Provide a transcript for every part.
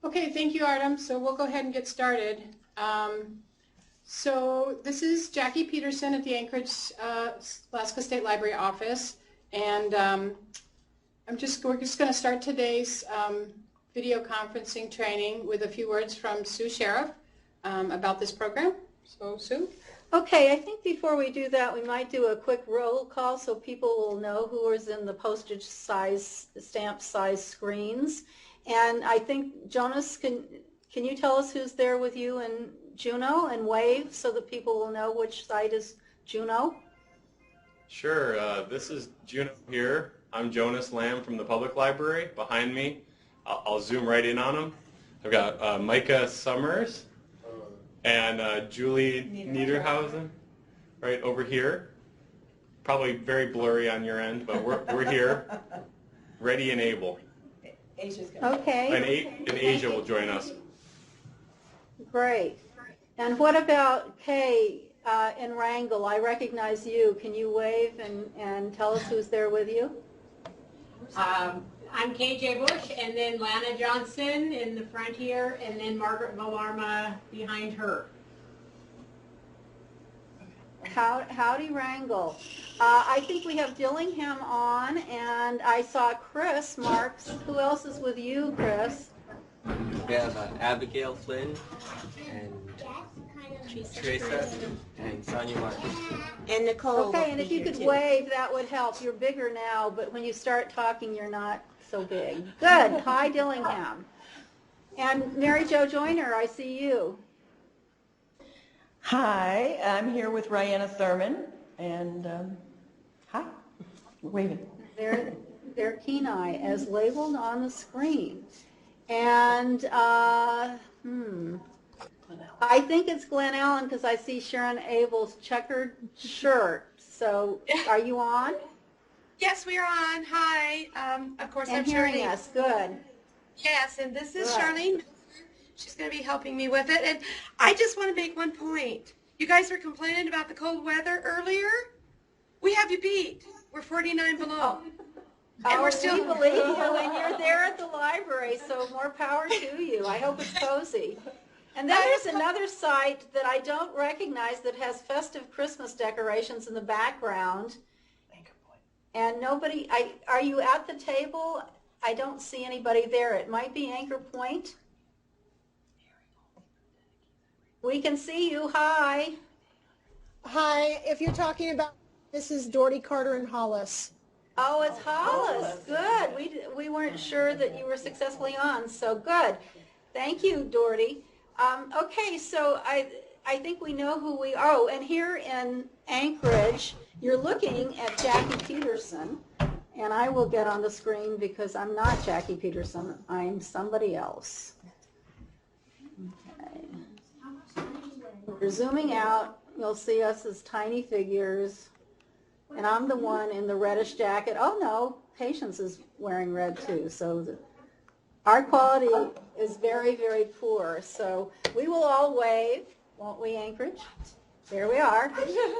Okay, thank you, Artem. So we'll go ahead and get started. So this is Jacque Peterson at the Anchorage Alaska State Library office, and we're just going to start today's video conferencing training with a few words from Sherif about this program. So Sue? Okay, I think before we do that, we might do a quick roll call so people will know who is in the postage size, stamp size screens. And I think, Jonas, can you tell us who's there with you in Juneau and wave so that people will know which side is Juneau? Sure. This is Juneau here. I'm Jonas Lamb from the Public Library. Behind me, I'll zoom right in on him. I've got Micah Summers and Julie Niederhausen right over here. Probably very blurry on your end, but we're here, ready and able. Okay. And Asia will join us. Great. And what about Kay in Wrangell? I recognize you. Can you wave and tell us who's there with you? I'm KJ Bush, and then Lana Johnson in the front here, and then Margaret Valarma behind her. Howdy, Wrangell. I think we have Dillingham on, and I saw Chris Marks. Who else is with you, Chris? We have Abigail Flynn and Teresa and Sonia Marcus. And Nicole. Okay, and if you could wave, that would help. You're bigger now, but when you start talking, you're not so big. Good. Hi, Dillingham. And Mary Jo Joyner, I see you. Hi, I'm here with Rihanna Thurman, and hi, we're waving. They're Kenai, as labeled on the screen. And I think it's Glen Allen because I see Sharon Abel's checkered shirt. So are you on? Yes, we are on. Hi. Of course, And I'm hearing Charlene. us. Good. Yes, and this is Good. Charlene. She's going to be helping me with it. And I just want to make one point. You guys were complaining about the cold weather earlier. We have you beat. We're 49 below. And we're still. We believe you, and you're there at the library, so more power to you. I hope it's cozy. And then there's another site that I don't recognize that has festive Christmas decorations in the background. And nobody, are you at the table? I don't see anybody there. It might be Anchor Point. We can see you. Hi. Hi, if you're talking about, this is Doherty, Carter, and Hollis. Oh, it's Hollis. Good. We weren't sure that you were successfully on, so good. Thank you, Doherty. Okay, so I think we know who we are. Oh, and here in Anchorage, you're looking at Jacque Peterson, and I will get on the screen because I'm not Jacque Peterson. I'm somebody else. Okay. We're zooming out. You'll see us as tiny figures. And I'm the one in the reddish jacket. Oh, no, Patience is wearing red, too. So our quality is very, very poor. So we will all wave, won't we, Anchorage? There we are.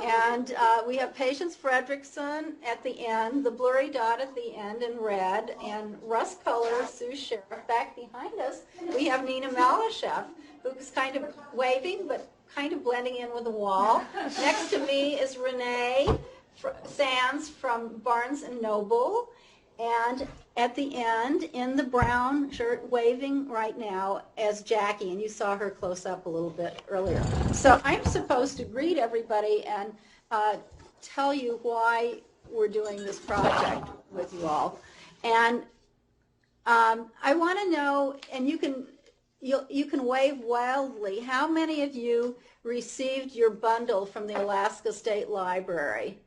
And we have Patience Fredrickson at the end, the blurry dot at the end in red, and rust color, Sue Sherif. Back behind us, we have Nina Malashef, who's kind of waving, but kind of blending in with the wall. Next to me is Renee Sands from Barnes & Noble, and at the end, in the brown shirt, waving right now as Jacque, and you saw her close up a little bit earlier. So I'm supposed to greet everybody and tell you why we're doing this project with you all. And I want to know, and you can wave wildly, how many of you received your bundle from the Alaska State Library?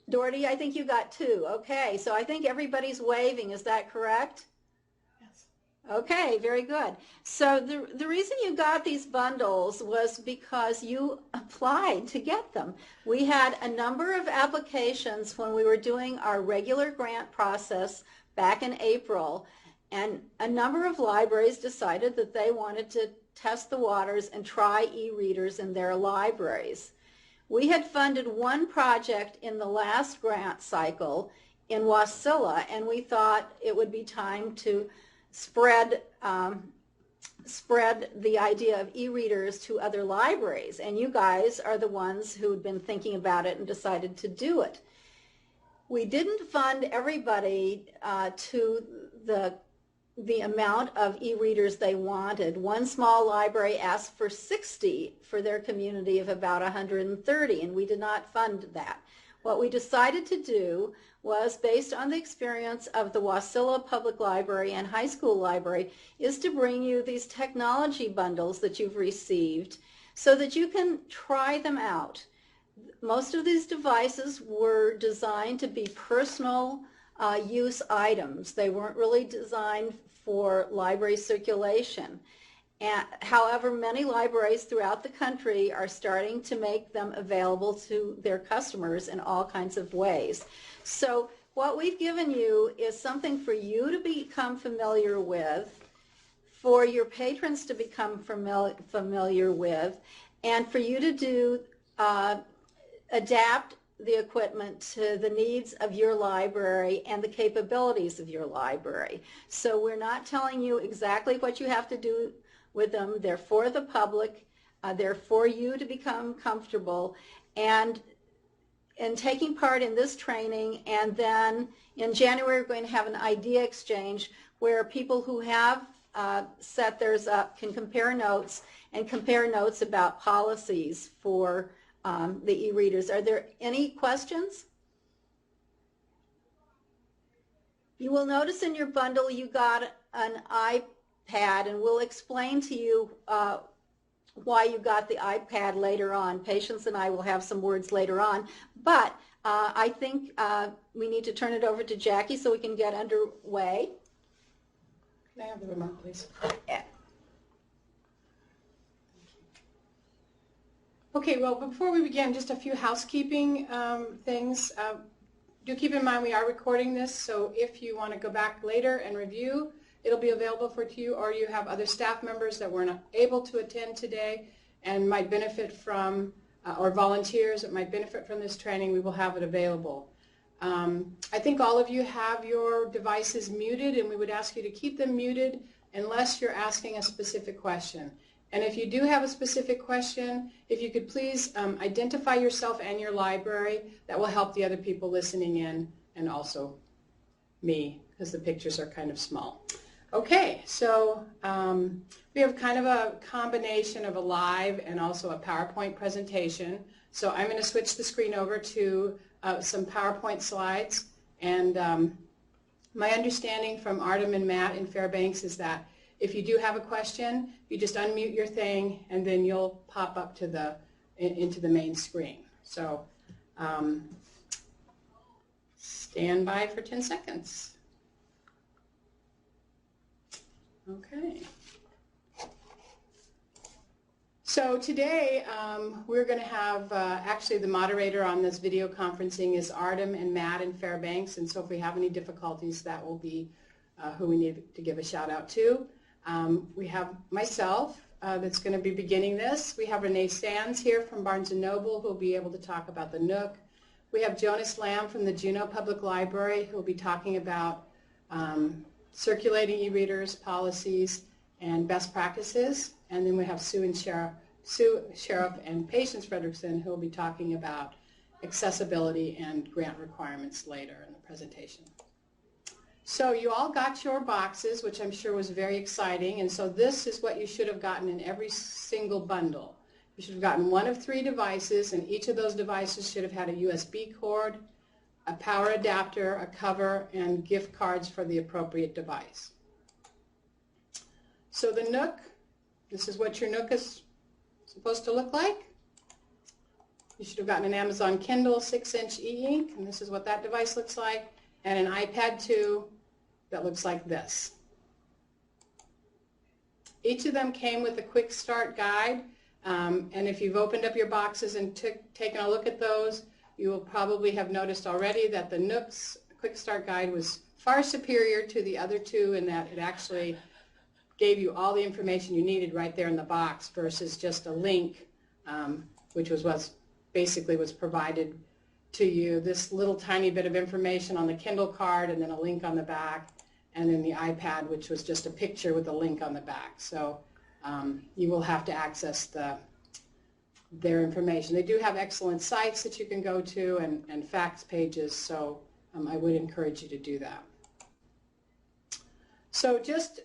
Doherty, I think you got 2. Okay, so I think everybody's waving. Is that correct? Yes. Okay, very good. So the reason you got these bundles was because you applied to get them. We had a number of applications when we were doing our regular grant process back in April, and a number of libraries decided that they wanted to test the waters and try e-readers in their libraries. We had funded one project in the last grant cycle in Wasilla, and we thought it would be time to spread the idea of e-readers to other libraries, and you guys are the ones who had been thinking about it and decided to do it. We didn't fund everybody to the amount of e-readers they wanted. One small library asked for 60 for their community of about 130, and we did not fund that. What we decided to do was, based on the experience of the Wasilla Public Library and High School Library, is to bring you these technology bundles that you've received so that you can try them out. Most of these devices were designed to be personal use items. They weren't really designed for library circulation. However, many libraries throughout the country are starting to make them available to their customers in all kinds of ways. So what we've given you is something for you to become familiar with, for your patrons to become familiar with, and for you to do adapt the equipment to the needs of your library and the capabilities of your library. So we're not telling you exactly what you have to do with them. They're for the public. They're for you to become comfortable. And in taking part in this training, and then in January we're going to have an idea exchange where people who have set theirs up can compare notes and compare notes about policies for the e-readers. Are there any questions? You will notice in your bundle you got an iPad, and we'll explain to you why you got the iPad later on. Patience and I will have some words later on, but I think we need to turn it over to Jackie so we can get underway. Can I have the remote, please? Okay, well, before we begin, just a few housekeeping things. Do keep in mind we are recording this, so if you want to go back later and review, it'll be available for you, or you have other staff members that were not able to attend today and might benefit from, or volunteers that might benefit from this training, we will have it available. I think all of you have your devices muted, and we would ask you to keep them muted unless you're asking a specific question. And if you do have a specific question, if you could please identify yourself and your library, that will help the other people listening in, and also me, because the pictures are kind of small. Okay, so we have kind of a combination of a live and also a PowerPoint presentation. So I'm going to switch the screen over to some PowerPoint slides. And my understanding from Artem and Matt in Fairbanks is that if you do have a question, you just unmute your thing, and then you'll pop up to into the main screen. So stand by for 10 seconds. Okay. So today we're going to have, actually the moderator on this video conferencing is Artem and Matt in Fairbanks, and so if we have any difficulties, that will be who we need to give a shout out to. We have myself that's going to be beginning this. We have Renee Sands here from Barnes & Noble who will be able to talk about the Nook. We have Jonas Lamb from the Juneau Public Library who will be talking about circulating e-readers, policies, and best practices. And then we have Sue Sherif and Patience Fredrickson who will be talking about accessibility and grant requirements later in the presentation. So you all got your boxes, which I'm sure was very exciting, and so this is what you should have gotten in every single bundle. You should have gotten one of 3 devices, and each of those devices should have had a USB cord, a power adapter, a cover, and gift cards for the appropriate device. So the Nook, this is what your Nook is supposed to look like. You should have gotten an Amazon Kindle 6-inch e-ink, and this is what that device looks like, and an iPad 2 that looks like this. Each of them came with a quick start guide, and if you've opened up your boxes and taken a look at those, you will probably have noticed already that the Nook's quick start guide was far superior to the other 2 in that it actually gave you all the information you needed right there in the box versus just a link, which was basically was provided to you, this little tiny bit of information on the Kindle card and then a link on the back. and then the iPad, which was just a picture with a link on the back. So you will have to access their information. They do have excellent sites that you can go to and facts pages, so I would encourage you to do that. So just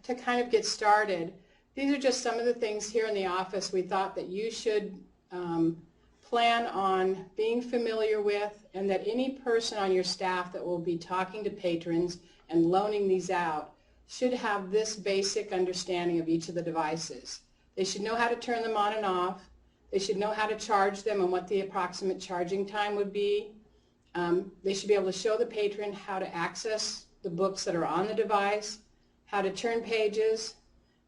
to kind of get started, these are just some of the things here in the office we thought that you should plan on being familiar with, and that any person on your staff that will be talking to patrons and loaning these out should have this basic understanding of each of the devices. They should know how to turn them on and off. They should know how to charge them and what the approximate charging time would be. They should be able to show the patron how to access the books that are on the device, how to turn pages,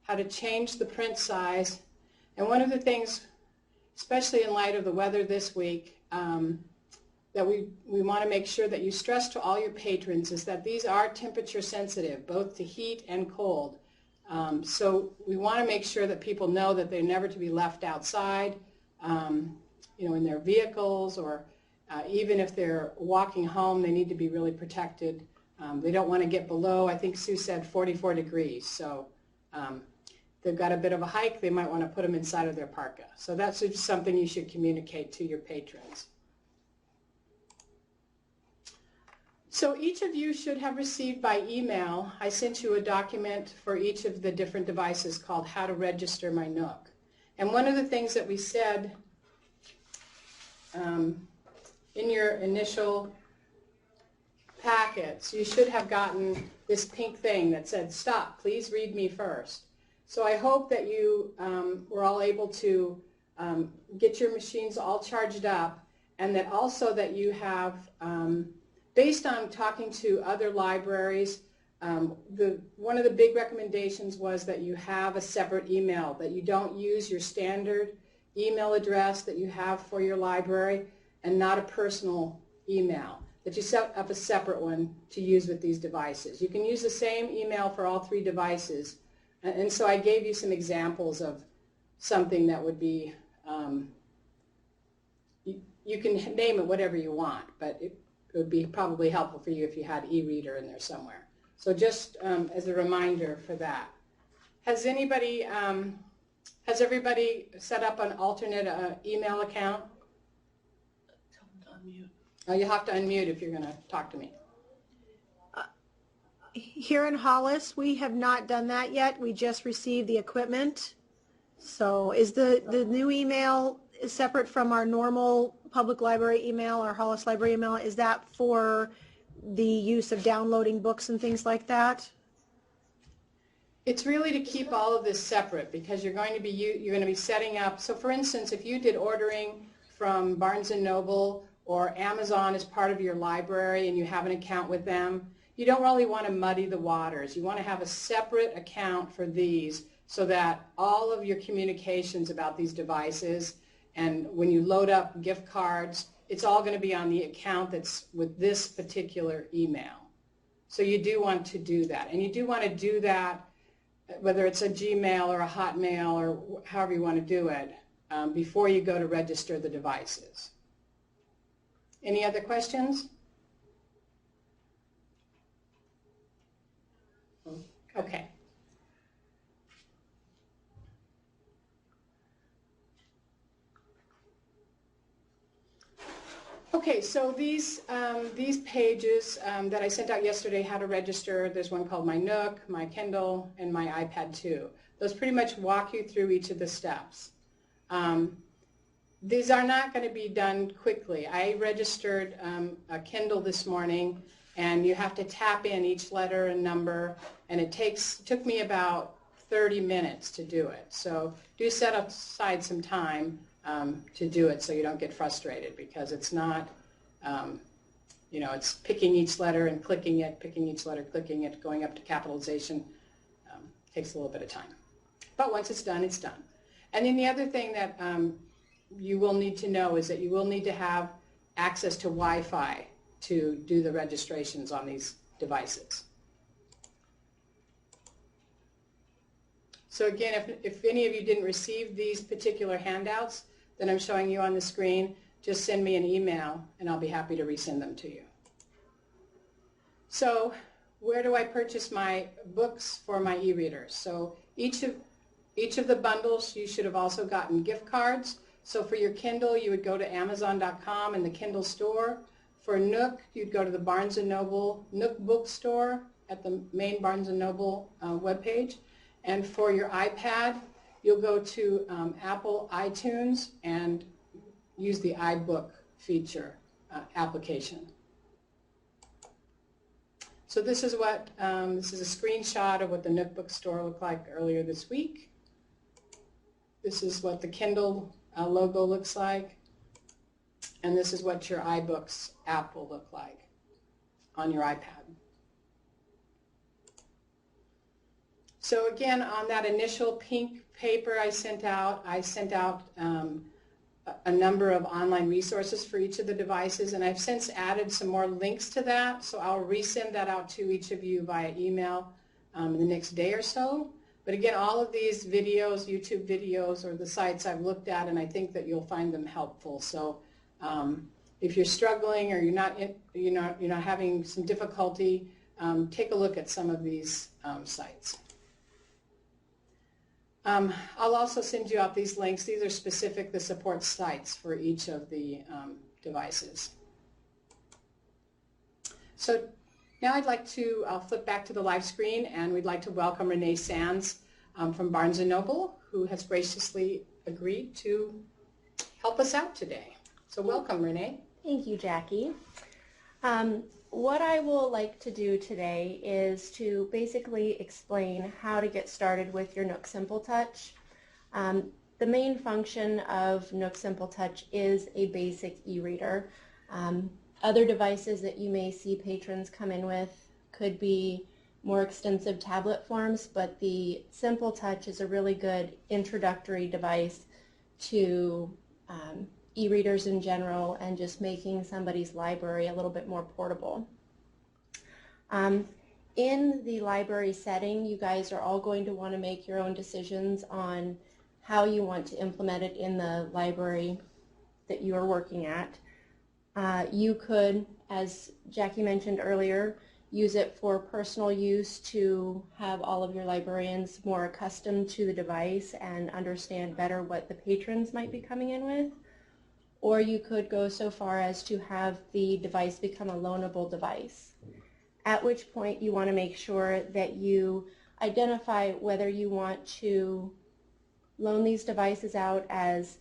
how to change the print size. And one of the things, especially in light of the weather this week, that we want to make sure that you stress to all your patrons is that these are temperature sensitive, both to heat and cold. So we want to make sure that people know that they're never to be left outside, in their vehicles, or even if they're walking home, they need to be really protected. They don't want to get below, I think Sue said, 44 degrees. So they've got a bit of a hike, they might want to put them inside of their parka. So that's just something you should communicate to your patrons. So each of you should have received by email, I sent you a document for each of the different devices called How to Register My Nook. And one of the things that we said in your initial packets, you should have gotten this pink thing that said, "Stop, please read me first." So I hope that you were all able to get your machines all charged up, and that also that you have, based on talking to other libraries, one of the big recommendations was that you have a separate email, that you don't use your standard email address that you have for your library and not a personal email, that you set up a separate one to use with these devices. You can use the same email for all three devices, and so I gave you some examples of something that would be, you can name it whatever you want, but it would be probably helpful for you if you had e-reader in there somewhere. So just as a reminder for that. Has everybody set up an alternate email account? Oh, you have to unmute if you're going to talk to me. Here in Hollis, we have not done that yet. We just received the equipment. So is the new email separate from our normal public library email or Hollis Library email? Is that for the use of downloading books and things like that? It's really to keep all of this separate, because you're going to be setting up. So for instance, if you did ordering from Barnes & Noble or Amazon as part of your library and you have an account with them, you don't really want to muddy the waters. You want to have a separate account for these so that all of your communications about these devices, and when you load up gift cards, it's all going to be on the account that's with this particular email. So you do want to do that. And you do want to do that, whether it's a Gmail or a Hotmail or however you want to do it, before you go to register the devices. Any other questions? Okay. Okay, so these pages that I sent out yesterday, how to register, there's one called My Nook, My Kindle, and My iPad 2. Those pretty much walk you through each of the steps. These are not going to be done quickly. I registered a Kindle this morning, and you have to tap in each letter and number, and it took me about 30 minutes to do it. So do set aside some time to do it so you don't get frustrated, because it's not, it's picking each letter and clicking it, picking each letter, clicking it, going up to capitalization. Takes a little bit of time. But once it's done, it's done. And then the other thing that you will need to know is that you will need to have access to Wi-Fi to do the registrations on these devices. So again, if any of you didn't receive these particular handouts that I'm showing you on the screen, just send me an email and I'll be happy to resend them to you. So where do I purchase my books for my e-readers? So each of the bundles, you should have also gotten gift cards. So for your Kindle, you would go to Amazon.com and the Kindle store. For Nook, you'd go to the Barnes & Noble Nook bookstore at the main Barnes & Noble webpage. And for your iPad, you'll go to Apple iTunes and use the iBook feature application. So this is what this is a screenshot of what the Nook bookstore looked like earlier this week. This is what the Kindle logo looks like, and this is what your iBooks app will look like on your iPad. So again, on that initial pink paper I sent out a number of online resources for each of the devices, and I've since added some more links to that, so I'll resend that out to each of you via email in the next day or so. But again, all of these videos, YouTube videos, or the sites I've looked at, and I think that you'll find them helpful. So if you're struggling or you're not having some difficulty, take a look at some of these sites. I'll also send you out these links. These are specific, the support sites for each of the devices. So now I'll flip back to the live screen, and we'd like to welcome Renee Sands from Barnes & Noble, who has graciously agreed to help us out today. So welcome, Renee. Thank you, Jackie. What I will like to do today is to basically explain how to get started with your Nook Simple Touch. The main function of Nook Simple Touch is a basic e-reader. Other devices that you may see patrons come in with could be more extensive tablet forms, but the Simple Touch is a really good introductory device to e-readers in general and just making somebody's library a little bit more portable. In the library setting, you guys are all going to want to make your own decisions on how you want to implement it in the library that you are working at. You could, as Jackie mentioned earlier, use it for personal use to have all of your librarians more accustomed to the device and understand better what the patrons might be coming in with. Or you could go so far as to have the device become a loanable device, at which point you want to make sure that you identify whether you want to loan these devices out as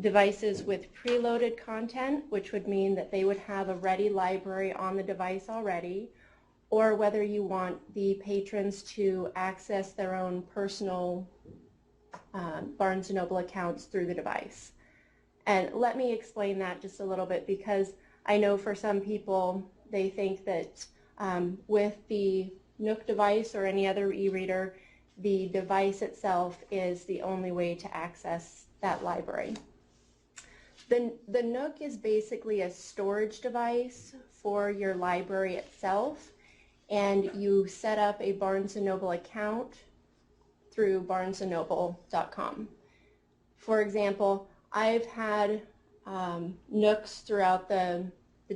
devices with preloaded content, which would mean that they would have a ready library on the device already, or whether you want the patrons to access their own personal Barnes & Noble accounts through the device. And let me explain that just a little bit, because I know for some people they think that with the Nook device or any other e-reader, the device itself is the only way to access that library. The Nook is basically a storage device for your library itself, and you set up a Barnes & Noble account through barnesandnoble.com. For example, I've had Nooks throughout the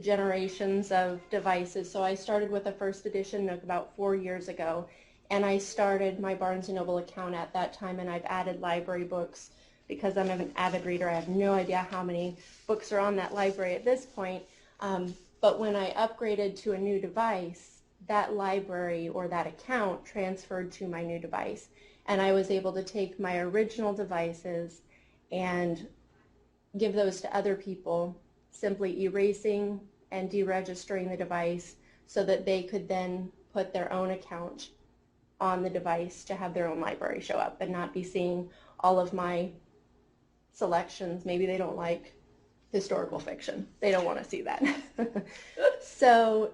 generations of devices. So I started with a first edition Nook about 4 years ago, and I started my Barnes & Noble account at that time, and I've added library books because I'm an avid reader. I have no idea how many books are on that library at this point, but when I upgraded to a new device, that library or that account transferred to my new device, and I was able to take my original devices and give those to other people, simply erasing and deregistering the device so that they could then put their own account on the device to have their own library show up and not be seeing all of my selections. Maybe they don't like historical fiction. They don't want to see that. So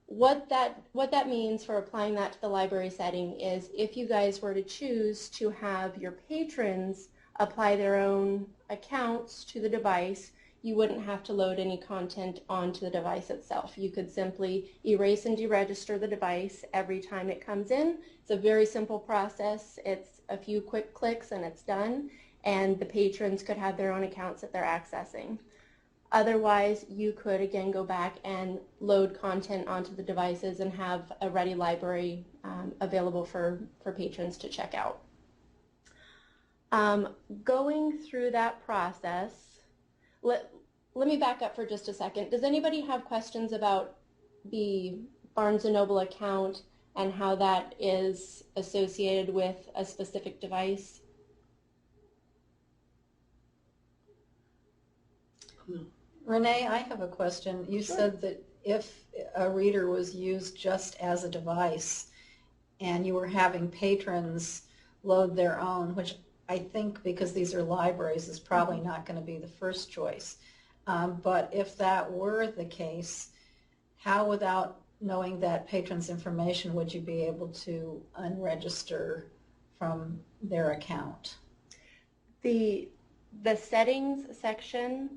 what that means for applying that to the library setting is if you guys were to choose to have your patrons apply their own accounts to the device, you wouldn't have to load any content onto the device itself. You could simply erase and deregister the device every time it comes in. It's a very simple process. It's a few quick clicks and it's done, and the patrons could have their own accounts that they're accessing. Otherwise, you could again go back and load content onto the devices and have a ready library available for patrons to check out. Going through that process, let me back up for just a second. Does anybody have questions about the Barnes & Noble account and how that is associated with a specific device? Renee, I have a question. You said that if a reader was used just as a device and you were having patrons load their own, which I think because these are libraries is probably not going to be the first choice. But if that were the case, how without knowing that patron's information would you be able to unregister from their account? The settings section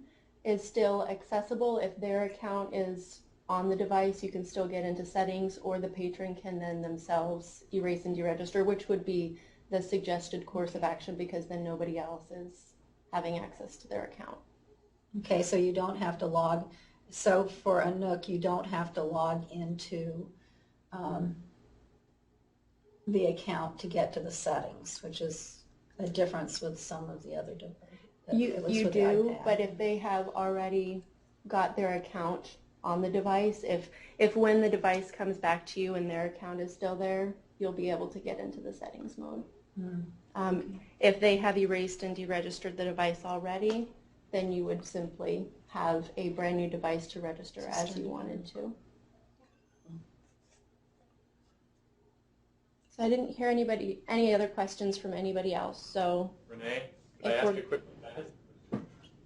is still accessible. If their account is on the device, you can still get into settings, or the patron can then themselves erase and deregister, which would be the suggested course of action, because then nobody else is having access to their account. Okay, so you don't have to log. So for a Nook, you don't have to log into the account to get to the settings, which is a difference with some of the other devices. You do, but if they have already got their account on the device, if when the device comes back to you and their account is still there, you'll be able to get into the settings mode. If they have erased and deregistered the device already, then you would simply have a brand new device to register as you wanted to. So I didn't hear any other questions from anybody else. So Renee, could I ask a quick question?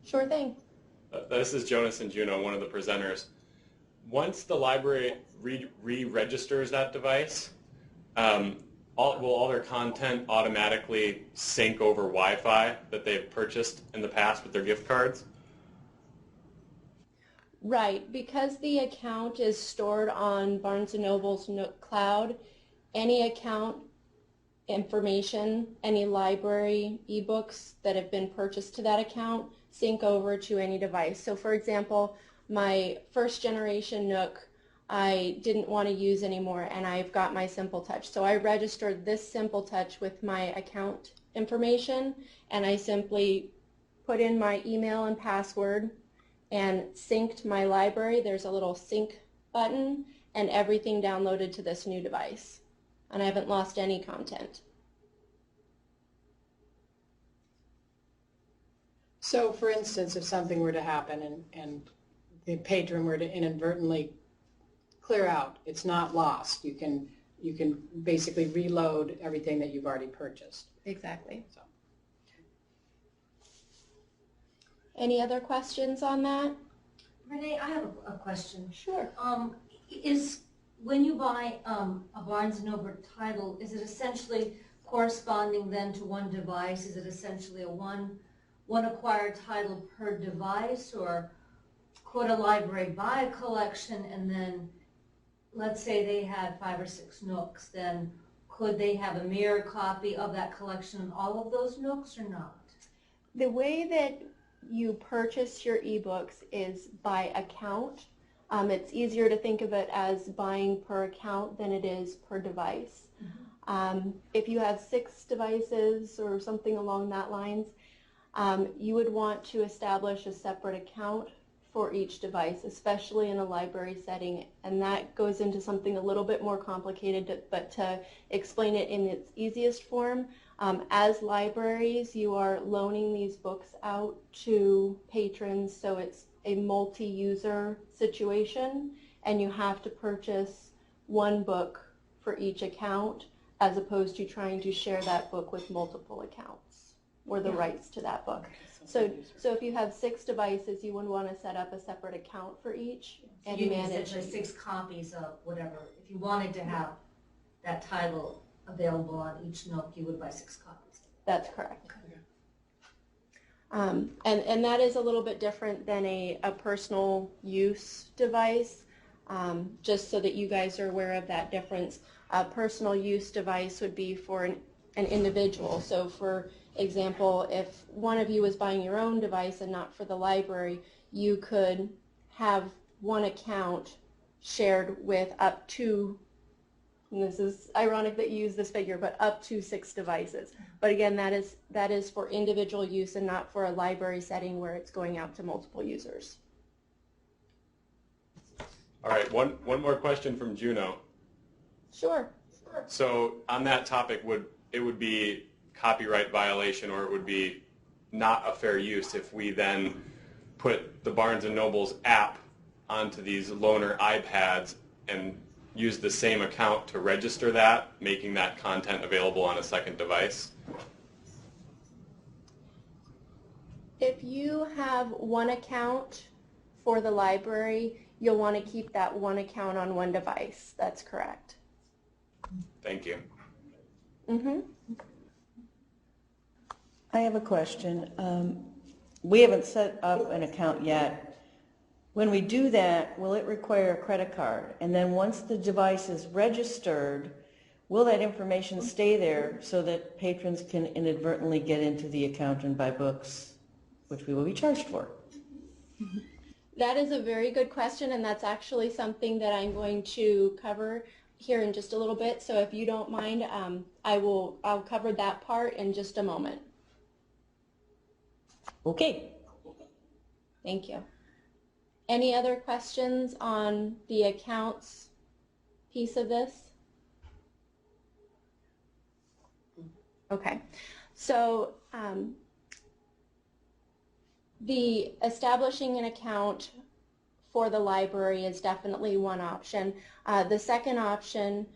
Sure thing. This is Jonas and Juneau, one of the presenters. Once the library re-registers that device, will all their content automatically sync over Wi-Fi that they've purchased in the past with their gift cards? Right, because the account is stored on Barnes & Noble's Nook Cloud, any account information, any library ebooks that have been purchased to that account sync over to any device. So for example, my first generation Nook I didn't want to use anymore, and I've got my Simple Touch. So I registered this Simple Touch with my account information, and I simply put in my email and password and synced my library. There's a little sync button, and everything downloaded to this new device. And I haven't lost any content. So for instance, if something were to happen and the patron were to inadvertently clear out, it's not lost. You can basically reload everything that you've already purchased. Exactly. So. Any other questions on that? Renee, I have a question. Sure. Is when you buy a Barnes & Noble title, is it essentially corresponding then to one device? Is it essentially a one acquired title per device, or could a library buy a collection and then, let's say they had 5 or 6 Nooks, then could they have a mirror copy of that collection on all of those Nooks or not? The way that you purchase your ebooks is by account. It's easier to think of it as buying per account than it is per device. If you have 6 devices or something along that lines, you would want to establish a separate account for each device, especially in a library setting, and that goes into something a little bit more complicated, but to explain it in its easiest form, as libraries, you are loaning these books out to patrons, so it's a multi-user situation, and you have to purchase one book for each account, as opposed to trying to share that book with multiple accounts, or the rights to that book. So if you have 6 devices, you would want to set up a separate account for each and you manage. Essentially 6 copies of whatever. If you wanted to have that title available on each Nook, you would buy 6 copies. That's correct. And that is a little bit different than a personal use device, just so that you guys are aware of that difference. A personal use device would be for an individual. So for example, if one of you was buying your own device and not for the library, you could have one account shared with up to, and this is ironic that you use this figure, but up to 6 devices. But again, that is for individual use and not for a library setting where it's going out to multiple users. All right, one more question from Juneau. Sure. So on that topic, it would be copyright violation, or it would be not a fair use if we then put the Barnes & Noble's app onto these loaner iPads and use the same account to register that, making that content available on a second device? If you have one account for the library, you'll want to keep that one account on one device. That's correct. Thank you. Mm-hmm. I have a question. We haven't set up an account yet. When we do that, will it require a credit card? And then once the device is registered, will that information stay there so that patrons can inadvertently get into the account and buy books, which we will be charged for? That is a very good question, and that's actually something that I'm going to cover here in just a little bit. So if you don't mind, I'll cover that part in just a moment. Okay. Thank you. Any other questions on the accounts piece of this? Okay. So the establishing an account for the library is definitely one option. The second option,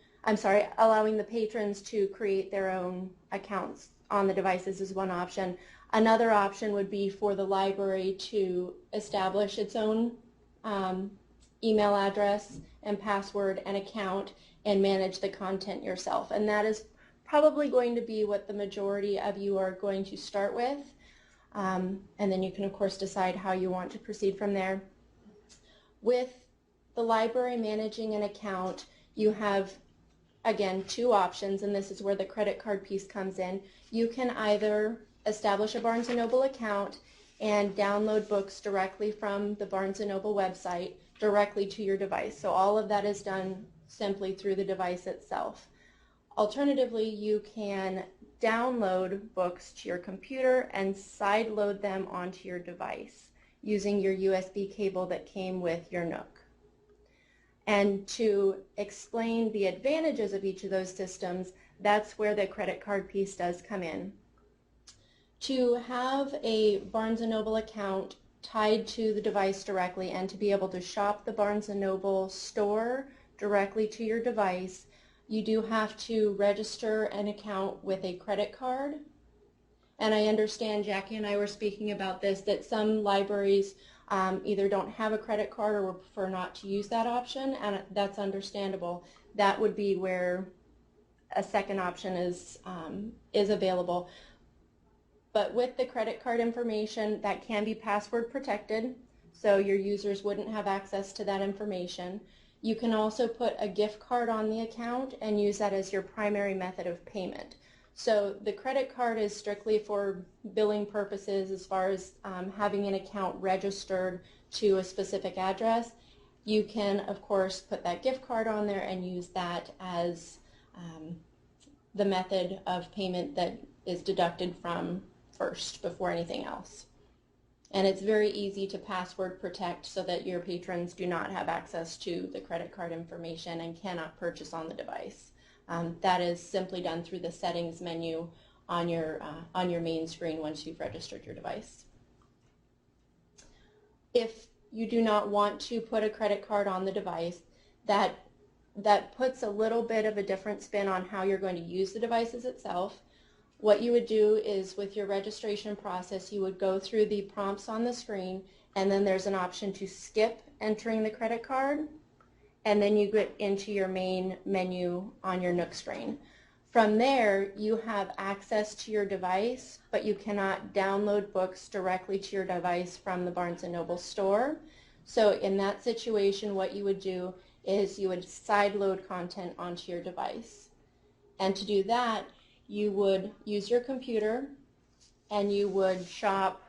allowing the patrons to create their own accounts on the devices is one option. Another option would be for the library to establish its own email address and password and account and manage the content yourself. And that is probably going to be what the majority of you are going to start with. And then you can, of course, decide how you want to proceed from there. With the library managing an account, you have, again, 2 options, and this is where the credit card piece comes in. You can either establish a Barnes & Noble account and download books directly from the Barnes & Noble website directly to your device. So all of that is done simply through the device itself. Alternatively, you can download books to your computer and sideload them onto your device using your USB cable that came with your Nook. And to explain the advantages of each of those systems, that's where the credit card piece does come in. To have a Barnes & Noble account tied to the device directly and to be able to shop the Barnes & Noble store directly to your device, you do have to register an account with a credit card. And I understand Jackie and I were speaking about this, that some libraries either don't have a credit card or would prefer not to use that option, and that's understandable. That would be where a second option is available. But with the credit card information, that can be password protected, so your users wouldn't have access to that information. You can also put a gift card on the account and use that as your primary method of payment. So the credit card is strictly for billing purposes as far as having an account registered to a specific address. You can, of course, put that gift card on there and use that as the method of payment that is deducted from first before anything else. And it's very easy to password protect so that your patrons do not have access to the credit card information and cannot purchase on the device. That is simply done through the settings menu on your main screen once you've registered your device. If you do not want to put a credit card on the device, that puts a little bit of a different spin on how you're going to use the devices itself. What you would do is with your registration process, you would go through the prompts on the screen, and then there's an option to skip entering the credit card, and then you get into your main menu on your Nook screen. From there, you have access to your device, but you cannot download books directly to your device from the Barnes & Noble store. So in that situation, what you would do is you would sideload content onto your device. And to do that, you would use your computer and you would shop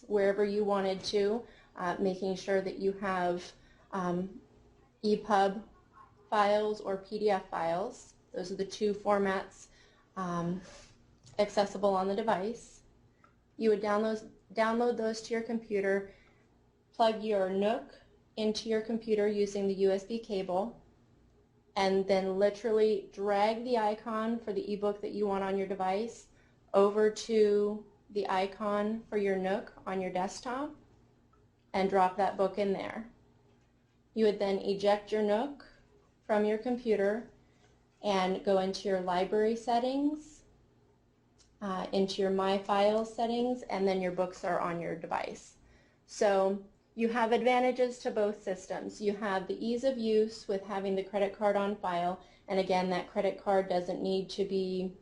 wherever you wanted to, making sure that you have EPUB files or PDF files. Those are the two formats accessible on the device. You would download those to your computer, plug your Nook into your computer using the USB cable, and then literally drag the icon for the ebook that you want on your device over to the icon for your Nook on your desktop and drop that book in there. You would then eject your Nook from your computer and go into your library settings, into your My Files settings, and then your books are on your device. So you have advantages to both systems. You have the ease of use with having the credit card on file, and again, that credit card doesn't need to be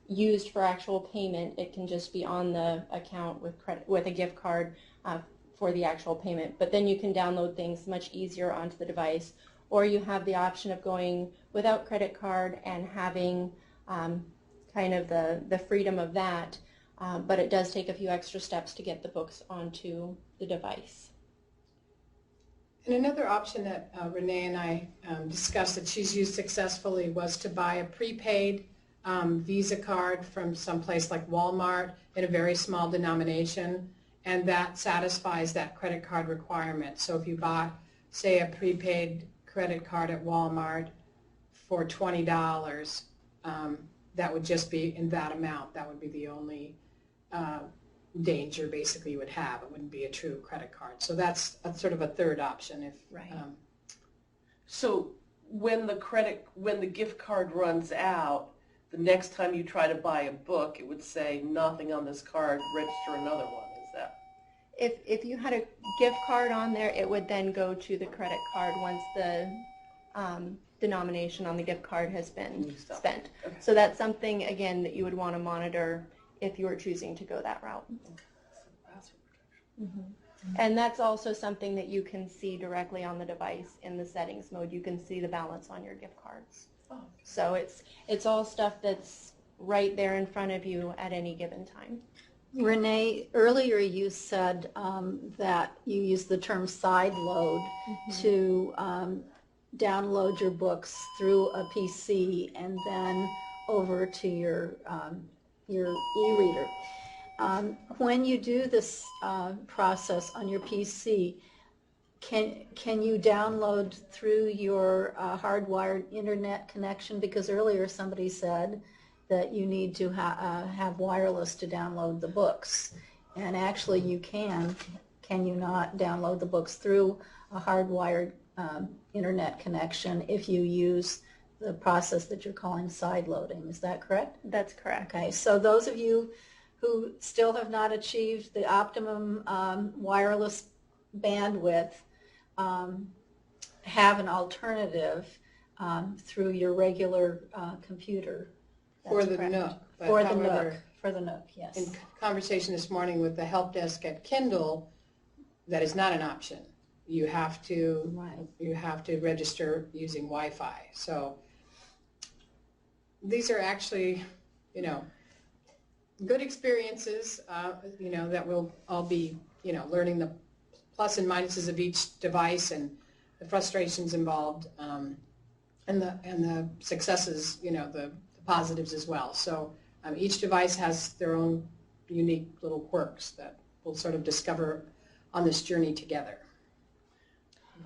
used for actual payment. It can just be on the account with a gift card for the actual payment. But then you can download things much easier onto the device, or you have the option of going without credit card and having kind of the freedom of that, but it does take a few extra steps to get the books onto the device. And another option that Renee and I discussed that she's used successfully was to buy a prepaid Visa card from someplace like Walmart in a very small denomination, and that satisfies that credit card requirement. So if you bought, say, a prepaid credit card at Walmart for $20, that would just be in that amount. That would be the only danger basically you would have. It wouldn't be a true credit card. So that's sort of a third option. If Right. So when the gift card runs out, the next time you try to buy a book, it would say nothing on this card, register another one. Is that? If you had a gift card on there, it would then go to the credit card once the denomination on the gift card has been spent. Okay. So that's something, again, that you would want to monitor if you were choosing to go that route. Mm-hmm. And that's also something that you can see directly on the device in the settings mode. You can see the balance on your gift cards. Oh, okay. So it's all stuff that's right there in front of you at any given time. Renee, earlier you said that you use the term side load to download your books through a PC and then over to your e-reader. When you do this process on your PC, can you download through your hardwired internet connection? Because earlier somebody said that you need to have wireless to download the books. And actually you can you not download the books through a hardwired internet connection if you use the process that you're calling side loading? Is that correct? That's correct. Okay, so those of you who still have not achieved the optimum wireless bandwidth have an alternative through your regular computer. for the Nook. But For the however, Nook, for the Nook, yes. in conversation this morning with the help desk at Kindle, that is not an option. You have to register using Wi-Fi. So these are actually, good experiences, that we'll all be, learning the plus and minuses of each device and the frustrations involved, and the successes, the positives as well. So each device has their own unique little quirks that we'll sort of discover on this journey together.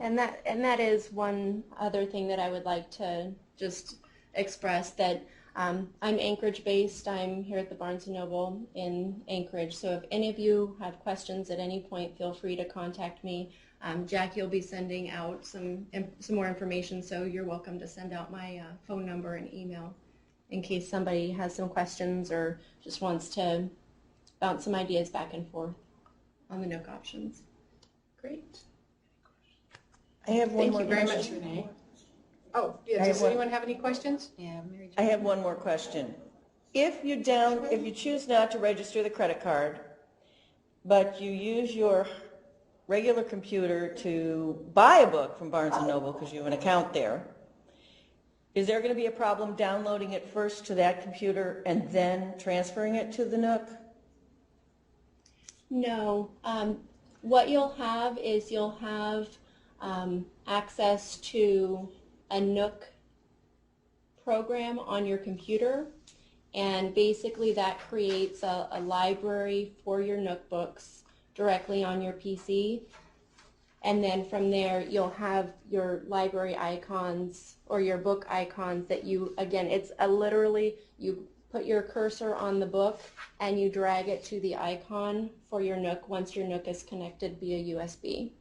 And that is one other thing that I would like to just express, that I'm Anchorage based. I'm here at the Barnes & Noble in Anchorage. So if any of you have questions at any point, feel free to contact me. Jacque will be sending out some more information, so you're welcome to send out my phone number and email in case somebody has some questions or just wants to bounce some ideas back and forth on the Nook options. Great. I have one Thank more you very question. much, Renee. Oh, yeah, does anyone have any questions? Yeah, Mary Jo. I have one more question. If you choose not to register the credit card, but you use your regular computer to buy a book from Barnes & Noble because you have an account there, is there going to be a problem downloading it first to that computer and then transferring it to the Nook? No. What you'll have is you'll have access to a Nook program on your computer, and basically that creates a library for your Nook books directly on your PC. And then from there you'll have your library icons or your book icons that you, again, it's literally you put your cursor on the book and you drag it to the icon for your Nook once your Nook is connected via USB.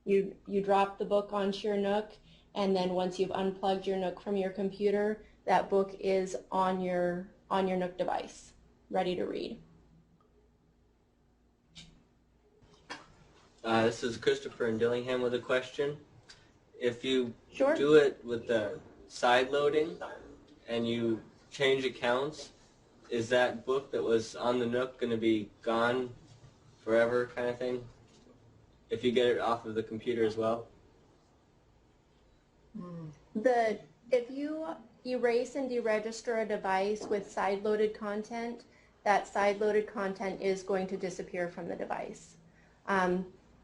You drop the book onto your Nook, and then once you've unplugged your Nook from your computer, that book is on your Nook device, ready to read. This is Christopher in Dillingham with a question. If you Sure. do it with the side loading and you change accounts, is that book that was on the Nook going to be gone forever kind of thing? If you get it off of the computer as well? If you erase and deregister a device with side-loaded content, that side-loaded content is going to disappear from the device.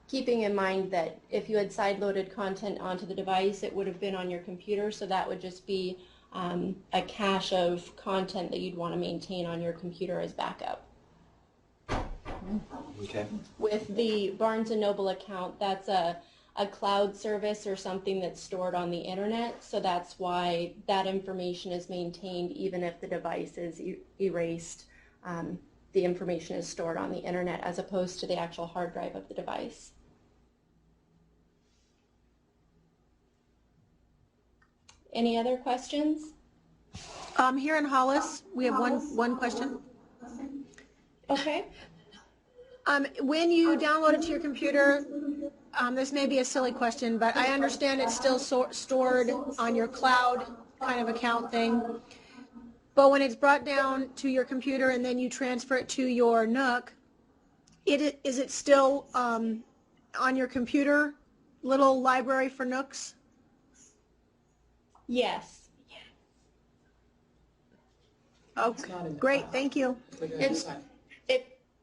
Keeping in mind that if you had side-loaded content onto the device, it would have been on your computer, so that would just be a cache of content that you'd want to maintain on your computer as backup. Okay. With the Barnes & Noble account, that's a cloud service or something that's stored on the internet, so that's why that information is maintained even if the device is erased. The information is stored on the internet as opposed to the actual hard drive of the device. Any other questions? Here in Hollis, we have one question. Okay. When you download it to your computer, this may be a silly question, but I understand it's still stored on your cloud kind of account thing. But when it's brought down to your computer and then you transfer it to your Nook, is it still on your computer, little library for Nooks? Yes. Okay, great, thank you.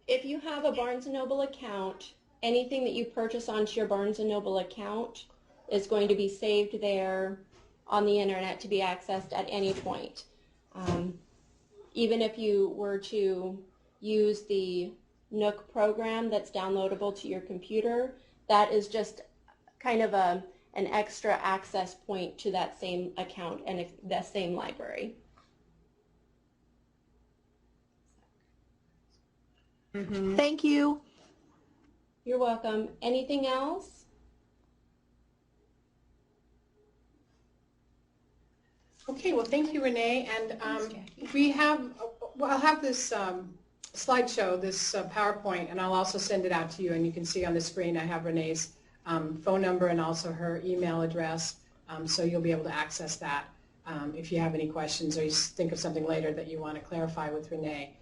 If you have a Barnes & Noble account, anything that you purchase onto your Barnes & Noble account is going to be saved there on the internet to be accessed at any point. Even if you were to use the Nook program that's downloadable to your computer, that is just kind of an extra access point to that same account and that same library. Thank you. You're welcome. Anything else? Okay, well, thank you, Renee. And I'll have this slideshow, this PowerPoint, and I'll also send it out to you. And you can see on the screen I have Renee's phone number and also her email address, so you'll be able to access that if you have any questions or you think of something later that you want to clarify with Renee.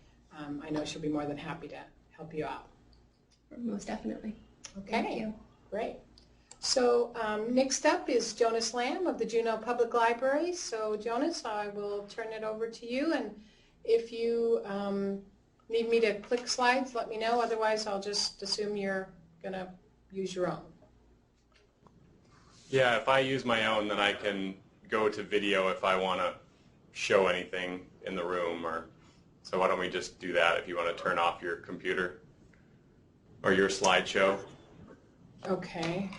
I know she'll be more than happy to help you out. Most definitely. Okay, Thank you. Great. So next up is Jonas Lamb of the Juneau Public Library. So Jonas, I will turn it over to you, and if you need me to click slides, let me know. Otherwise, I'll just assume you're going to use your own. Yeah, if I use my own, then I can go to video if I want to show anything in the room. So why don't we just do that if you want to turn off your computer or your slideshow. Okay.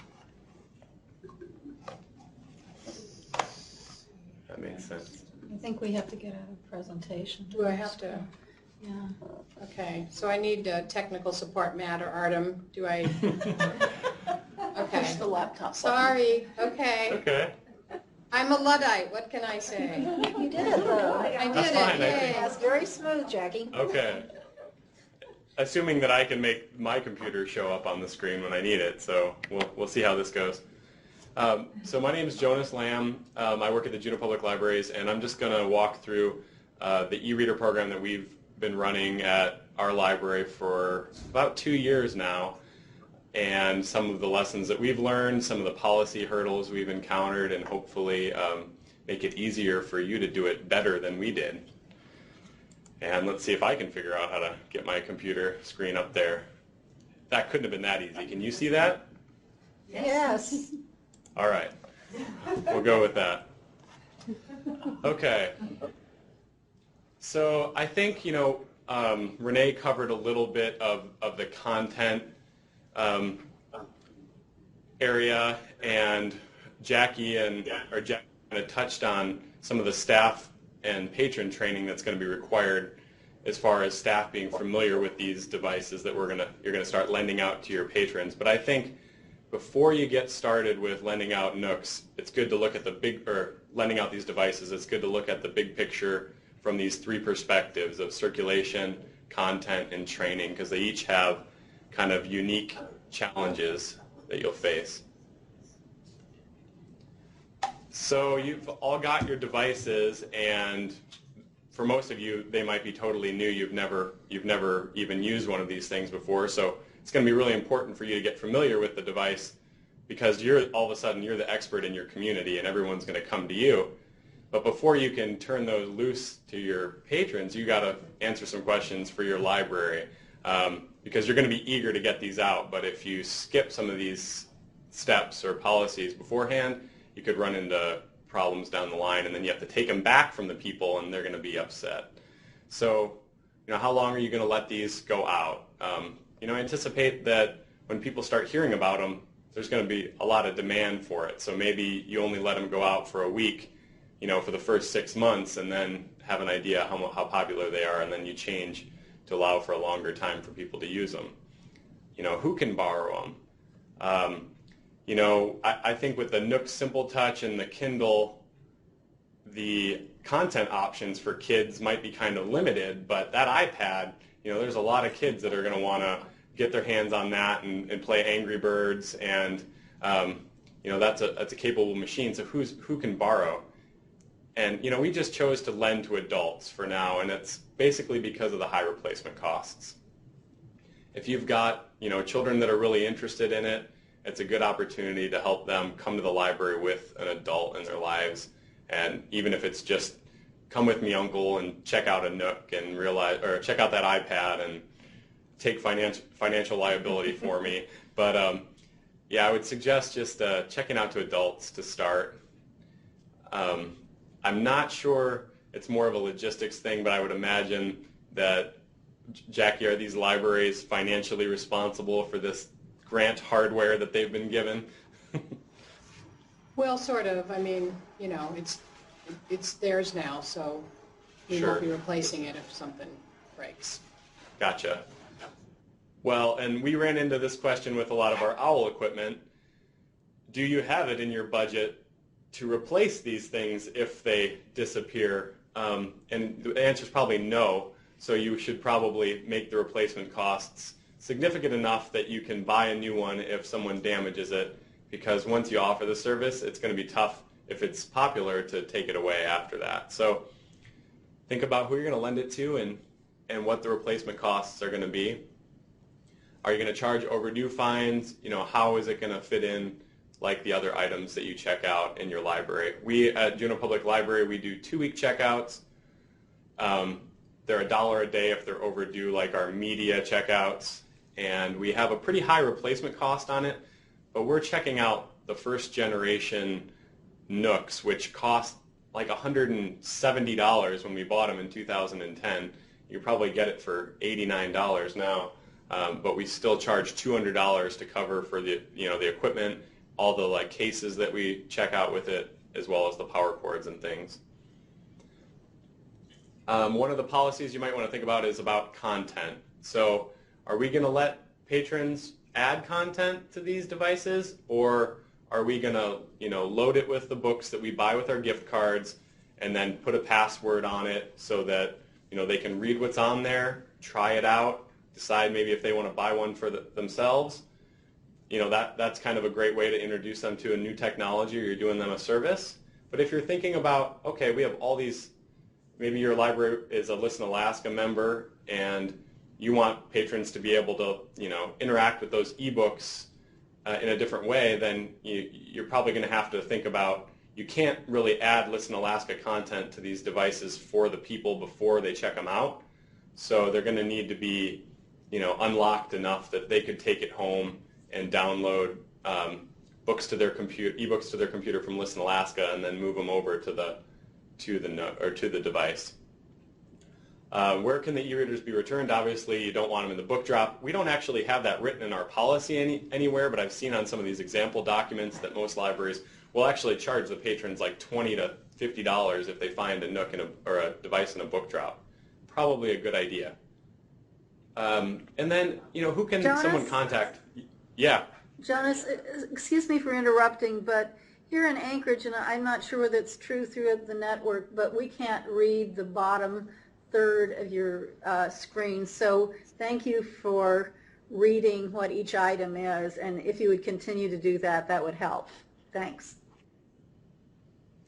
That makes sense. I think we have to get out of presentation. Do I have to? Yeah. Okay, so I need technical support, Matt or Artem. Do I? Okay. Push the laptop. Sorry. Okay. Okay. I'm a Luddite. What can I say? You did it, though. I That's did fine, it. I Yay. think. That's very smooth, Jackie. Okay. Assuming that I can make my computer show up on the screen when I need it, so we'll see how this goes. So my name is Jonas Lamb. I work at the Juneau Public Libraries, and I'm just going to walk through the e-reader program that we've been running at our library for about 2 years now, and some of the lessons that we've learned, some of the policy hurdles we've encountered, and hopefully make it easier for you to do it better than we did. And let's see if I can figure out how to get my computer screen up there. that couldn't have been that easy. Can you see that? Yes. All right. We'll go with that. Okay. So I think, Renee covered a little bit of the content area, and Jacque kind of touched on some of the staff and patron training that's going to be required as far as staff being familiar with these devices that you're going to start lending out to your patrons. But I think before you get started with lending out Nooks, it's good to look at lending out these devices, it's good to look at the big picture from these three perspectives of circulation, content, and training, because they each have kind of unique challenges that you'll face. So you've all got your devices, and for most of you, they might be totally new. You've never even used one of these things before, so it's going to be really important for you to get familiar with the device, because all of a sudden you're the expert in your community and everyone's going to come to you. But before you can turn those loose to your patrons, you got to answer some questions for your library, because you're going to be eager to get these out. But if you skip some of these steps or policies beforehand, you could run into problems down the line, and then you have to take them back from the people, and they're going to be upset. So, how long are you going to let these go out? I anticipate that when people start hearing about them, there's going to be a lot of demand for it. So maybe you only let them go out for a week, for the first 6 months, and then have an idea how popular they are, and then you change to allow for a longer time for people to use them. Who can borrow them? I think with the Nook Simple Touch and the Kindle, the content options for kids might be kind of limited, but that iPad, there's a lot of kids that are going to want to get their hands on that and play Angry Birds, and that's a capable machine. So who can borrow? And we just chose to lend to adults for now, and it's basically because of the high replacement costs. If you've got children that are really interested in it, it's a good opportunity to help them come to the library with an adult in their lives. And even if it's just come with me, uncle, and check out a Nook and check out that iPad and take financial liability for me. But I would suggest just checking out to adults to start. I'm not sure it's more of a logistics thing, but I would imagine that, Jacque, are these libraries financially responsible for this grant hardware that they've been given? Well, sort of. I mean, it's theirs now, so we won't be replacing it if something breaks. Gotcha. Well, and we ran into this question with a lot of our OWL equipment. Do you have it in your budget to replace these things if they disappear? And the answer is probably no. So you should probably make the replacement costs significant enough that you can buy a new one if someone damages it, because once you offer the service, it's going to be tough, if it's popular, to take it away after that. So think about who you're going to lend it to and what the replacement costs are going to be. Are you going to charge overdue fines? How is it going to fit in like the other items that you check out in your library? We at Juneau Public Library, we do 2-week checkouts. They're $1 a day if they're overdue, like our media checkouts. And we have a pretty high replacement cost on it, but we're checking out the first generation Nooks, which cost like $170 when we bought them in 2010. You probably get it for $89 now, but we still charge $200 to cover for the the equipment, all the cases that we check out with it, as well as the power cords and things. One of the policies you might want to think about is about content. So are we going to let patrons add content to these devices, or are we going to load it with the books that we buy with our gift cards and then put a password on it so that they can read what's on there, try it out, decide maybe if they want to buy one for themselves? That's kind of a great way to introduce them to a new technology, or you're doing them a service. But if you're thinking about, okay, we have all these, maybe your library is a Listen Alaska member and you want patrons to be able to interact with those ebooks in a different way, then you're probably going to have to think about, you can't really add Listen Alaska content to these devices for the people before they check them out. So they're going to need to be unlocked enough that they could take it home and download books to their computer, ebooks to their computer from Listen Alaska, and then move them over to the device. Where can the e-readers be returned? Obviously, you don't want them in the book drop. We don't actually have that written in our policy anywhere, but I've seen on some of these example documents that most libraries will actually charge the patrons like $20 to $50 if they find a Nook or a device in a book drop. Probably a good idea. And then, who can Jonas? someone contact? Yeah. Jonas, excuse me for interrupting, but here in Anchorage, and I'm not sure whether it's true throughout the network, but we can't read the bottom third of your screen. So thank you for reading what each item is, and if you would continue to do that, that would help. Thanks.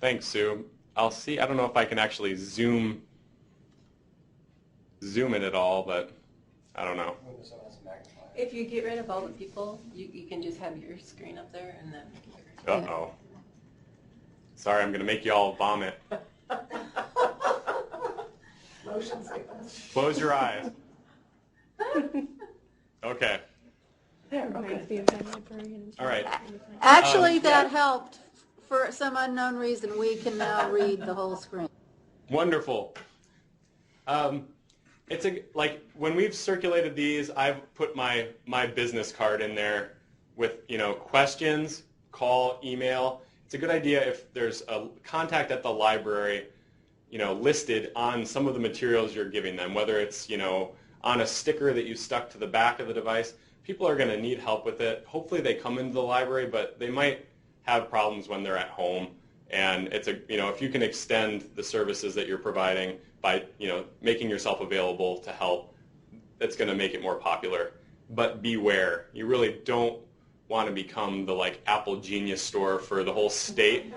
Thanks, Sue. I'll see. I don't know if I can actually zoom it at all, but I don't know. If you get rid of all the people, you can just have your screen up there and then make it bigger. Uh-oh. Sorry, I'm going to make you all vomit. Motion sickness. Close your eyes. Okay. There, okay. All right. Actually, that helped. For some unknown reason, we can now read the whole screen. Wonderful. It's like when we've circulated these, I've put my business card in there with questions, call, email. It's a good idea if there's a contact at the library, listed on some of the materials you're giving them, whether it's on a sticker that you stuck to the back of the device. People are going to need help with it. Hopefully they come into the library, but they might have problems when they're at home. And it's if you can extend the services that you're providing by making yourself available to help, that's going to make it more popular. But beware, you really don't want to become the Apple Genius store for the whole state.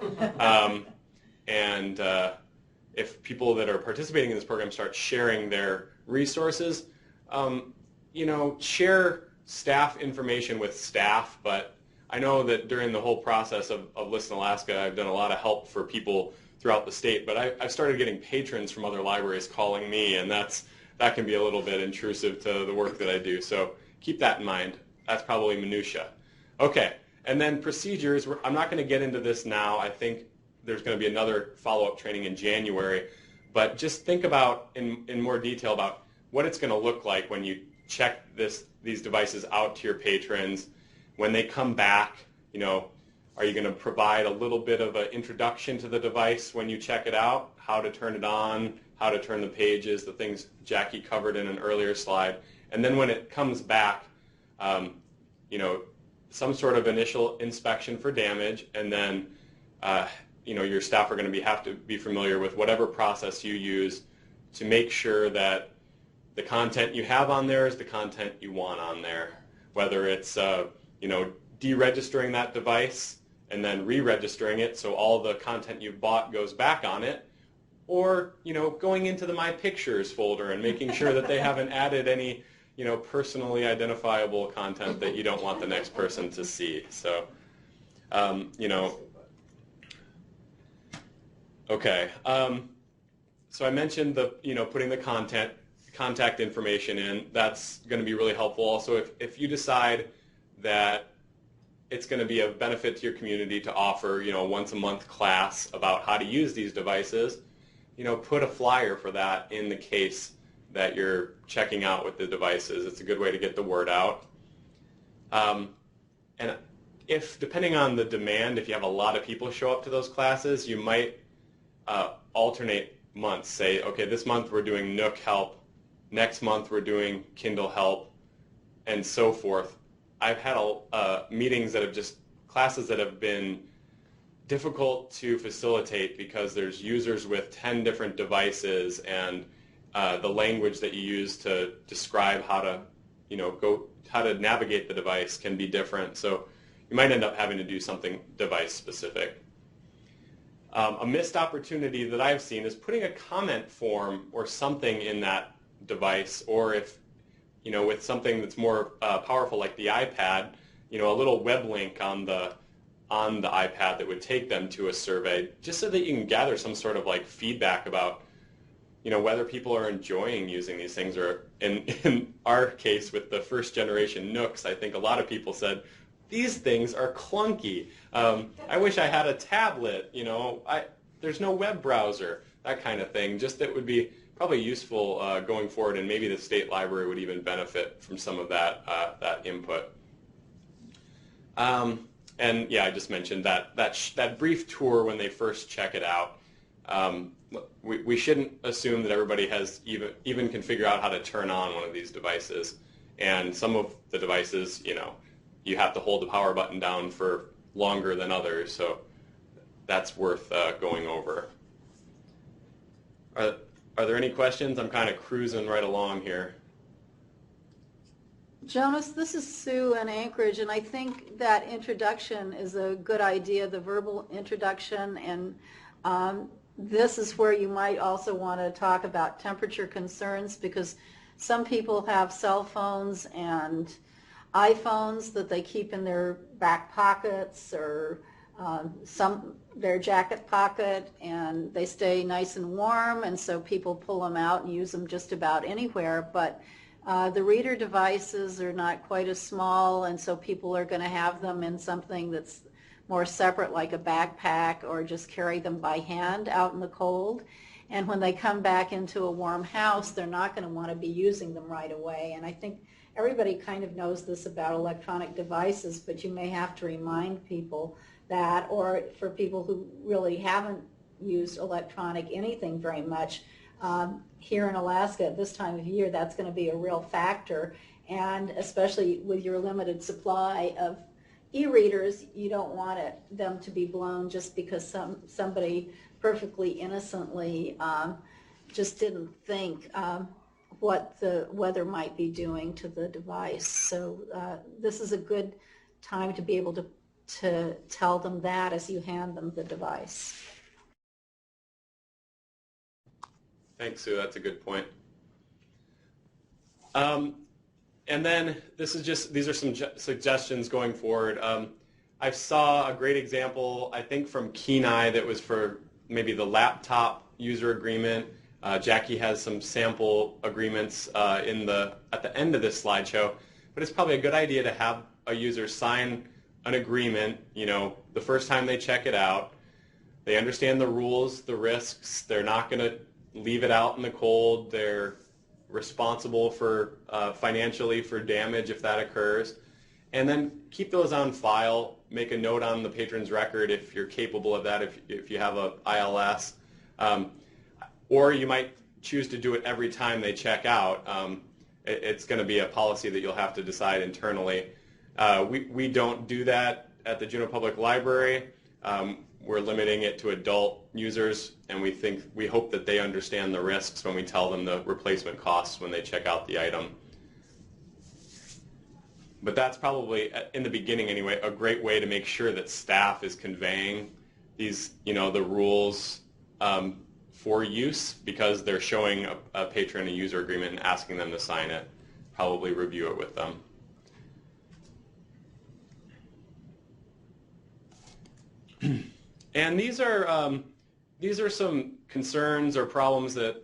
If people that are participating in this program start sharing their resources, share staff information with staff. But I know that during the whole process of Listen Alaska, I've done a lot of help for people throughout the state, but I've started getting patrons from other libraries calling me, and that can be a little bit intrusive to the work that I do. So keep that in mind. That's probably minutia. Okay, and then procedures. I'm not going to get into this now. I think there's going to be another follow-up training in January, but just think about in more detail about what it's going to look like when you check these devices out to your patrons. When they come back, are you going to provide a little bit of an introduction to the device when you check it out, how to turn it on, how to turn the pages, the things Jacque covered in an earlier slide. And then when it comes back, some sort of initial inspection for damage, and then your staff are going to have to be familiar with whatever process you use to make sure that the content you have on there is the content you want on there, whether it's deregistering that device and then re-registering it so all the content you've bought goes back on it, or going into the My Pictures folder and making sure that they haven't added any personally identifiable content that you don't want the next person to see. So okay. So I mentioned putting the contact information in. That's going to be really helpful. Also, if you decide that it's going to be of benefit to your community to offer, once a month class about how to use these devices, put a flyer for that in the case that you're checking out with the devices. It's a good way to get the word out. And depending on the demand, if you have a lot of people show up to those classes, you might alternate months. Say, okay, this month we're doing Nook help, next month we're doing Kindle help, and so forth. I've had meetings that classes that have been difficult to facilitate because there's users with 10 different devices, and the language that you use to describe how to navigate the device can be different. So you might end up having to do something device specific. A missed opportunity that I've seen is putting a comment form or something in that device, or if with something that's more powerful like the iPad, a little web link on the iPad that would take them to a survey, just so that you can gather some sort of feedback about whether people are enjoying using these things, or in our case with the first generation Nooks, I think a lot of people said, these things are clunky. I wish I had a tablet, there's no web browser, that kind of thing. Just that would be probably useful going forward, and maybe the state library would even benefit from some of that input. And yeah, I just mentioned that brief tour when they first check it out. We shouldn't assume that everybody has even can figure out how to turn on one of these devices. And some of the devices, you have to hold the power button down for longer than others, so that's worth going over. Are there any questions? I'm kind of cruising right along here. Jonas, this is Sue in Anchorage, and I think that introduction is a good idea, the verbal introduction, and this is where you might also want to talk about temperature concerns, because some people have cell phones and iPhones that they keep in their back pockets or their jacket pocket, and they stay nice and warm, and so people pull them out and use them just about anywhere. But the reader devices are not quite as small, and so people are going to have them in something that's more separate, like a backpack, or just carry them by hand out in the cold. And when they come back into a warm house, they're not going to want to be using them right away. And I think everybody kind of knows this about electronic devices, but you may have to remind people that, or for people who really haven't used electronic anything very much, here in Alaska at this time of year, that's going to be a real factor. And especially with your limited supply of e-readers, you don't want them to be blown just because somebody perfectly innocently just didn't think what the weather might be doing to the device. So this is a good time to be able to tell them that as you hand them the device. Thanks, Sue. That's a good point. And then these are some suggestions going forward. I saw a great example, I think from Kenai, that was for maybe the laptop user agreement. Jacque has some sample agreements at the end of this slideshow, but it's probably a good idea to have a user sign an agreement, the first time they check it out. They understand the rules, the risks. They're not going to leave it out in the cold. They're responsible for financially for damage if that occurs. And then keep those on file. Make a note on the patron's record if you're capable of that, if you have a ILS. Or you might choose to do it every time they check out. It's going to be a policy that you'll have to decide internally. We don't do that at the Juneau Public Library. We're limiting it to adult users, and we hope that they understand the risks when we tell them the replacement costs when they check out the item. But that's probably, in the beginning anyway, a great way to make sure that staff is conveying these, the rules for use, because they're showing a patron a user agreement and asking them to sign it. Probably review it with them. And these are some concerns or problems that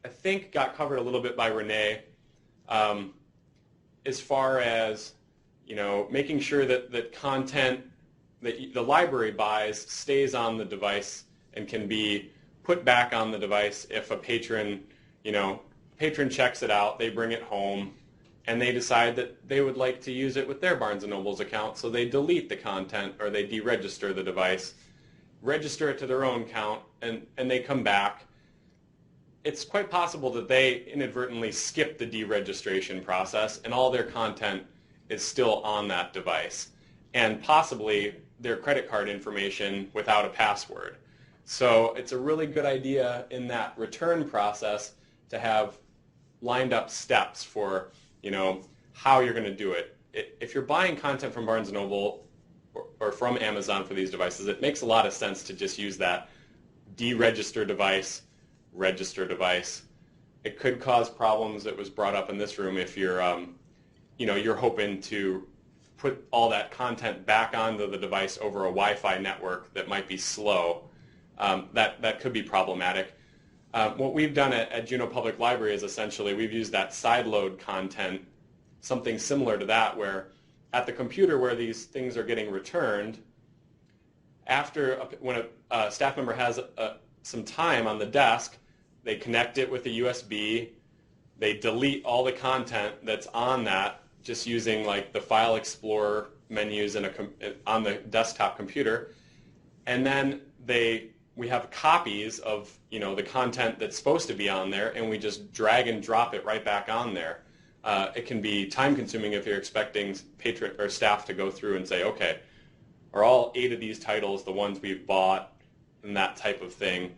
I think got covered a little bit by Renee, as far as making sure that content that the library buys stays on the device and can be put back on the device if a patron checks it out, they bring it home, and they decide that they would like to use it with their Barnes & Noble's account, so they delete the content or they deregister the device, register it to their own account, and they come back. It's quite possible that they inadvertently skip the deregistration process and all their content is still on that device, and possibly their credit card information without a password. So it's a really good idea in that return process to have lined up steps for how you're going to do it. If you're buying content from Barnes & Noble or from Amazon for these devices, it makes a lot of sense to just use that deregister device, register device. It could cause problems that was brought up in this room if you're, you're hoping to put all that content back onto the device over a Wi-Fi network that might be slow. That could be problematic. What we've done at Juneau Public Library is essentially we've used that sideload content, something similar to that, where at the computer where these things are getting returned, when a staff member has some time on the desk, they connect it with a USB, they delete all the content that's on that just using like the File Explorer menus on the desktop computer, and then we have copies of the content that's supposed to be on there, and we just drag and drop it right back on there. It can be time consuming if you're expecting patron or staff to go through and say, okay, are all 8 of these titles the ones we've bought, and that type of thing.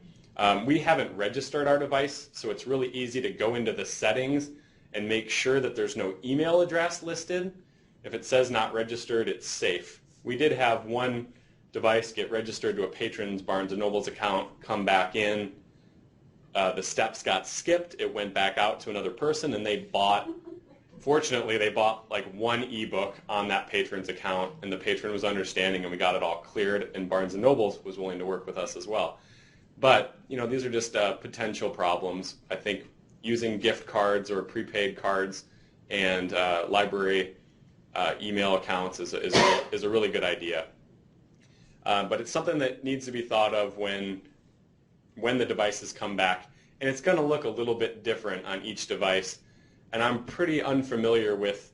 We haven't registered our device, so it's really easy to go into the settings and make sure that there's no email address listed. If it says not registered, it's safe. We did have one device get registered to a patron's Barnes & Noble's account, come back in. The steps got skipped. It went back out to another person, and fortunately, they bought like one ebook on that patron's account, and the patron was understanding, and we got it all cleared, and Barnes & Noble's was willing to work with us as well. But, these are just potential problems. I think using gift cards or prepaid cards and library email accounts is a really good idea. But it's something that needs to be thought of when the devices come back. And it's going to look a little bit different on each device. And I'm pretty unfamiliar with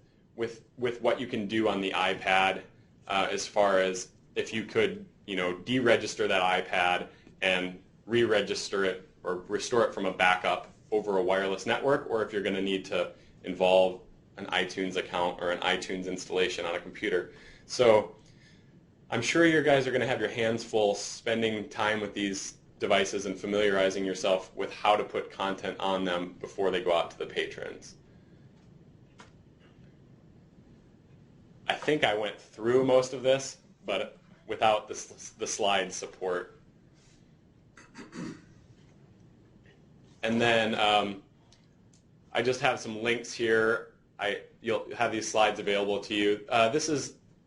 what you can do on the iPad as far as if you could, deregister that iPad and re-register it or restore it from a backup over a wireless network, or if you're going to need to involve an iTunes account or an iTunes installation on a computer. So I'm sure you guys are going to have your hands full spending time with these devices and familiarizing yourself with how to put content on them before they go out to the patrons. I think I went through most of this, but without the slide support. And then I just have some links here. You'll have these slides available to you.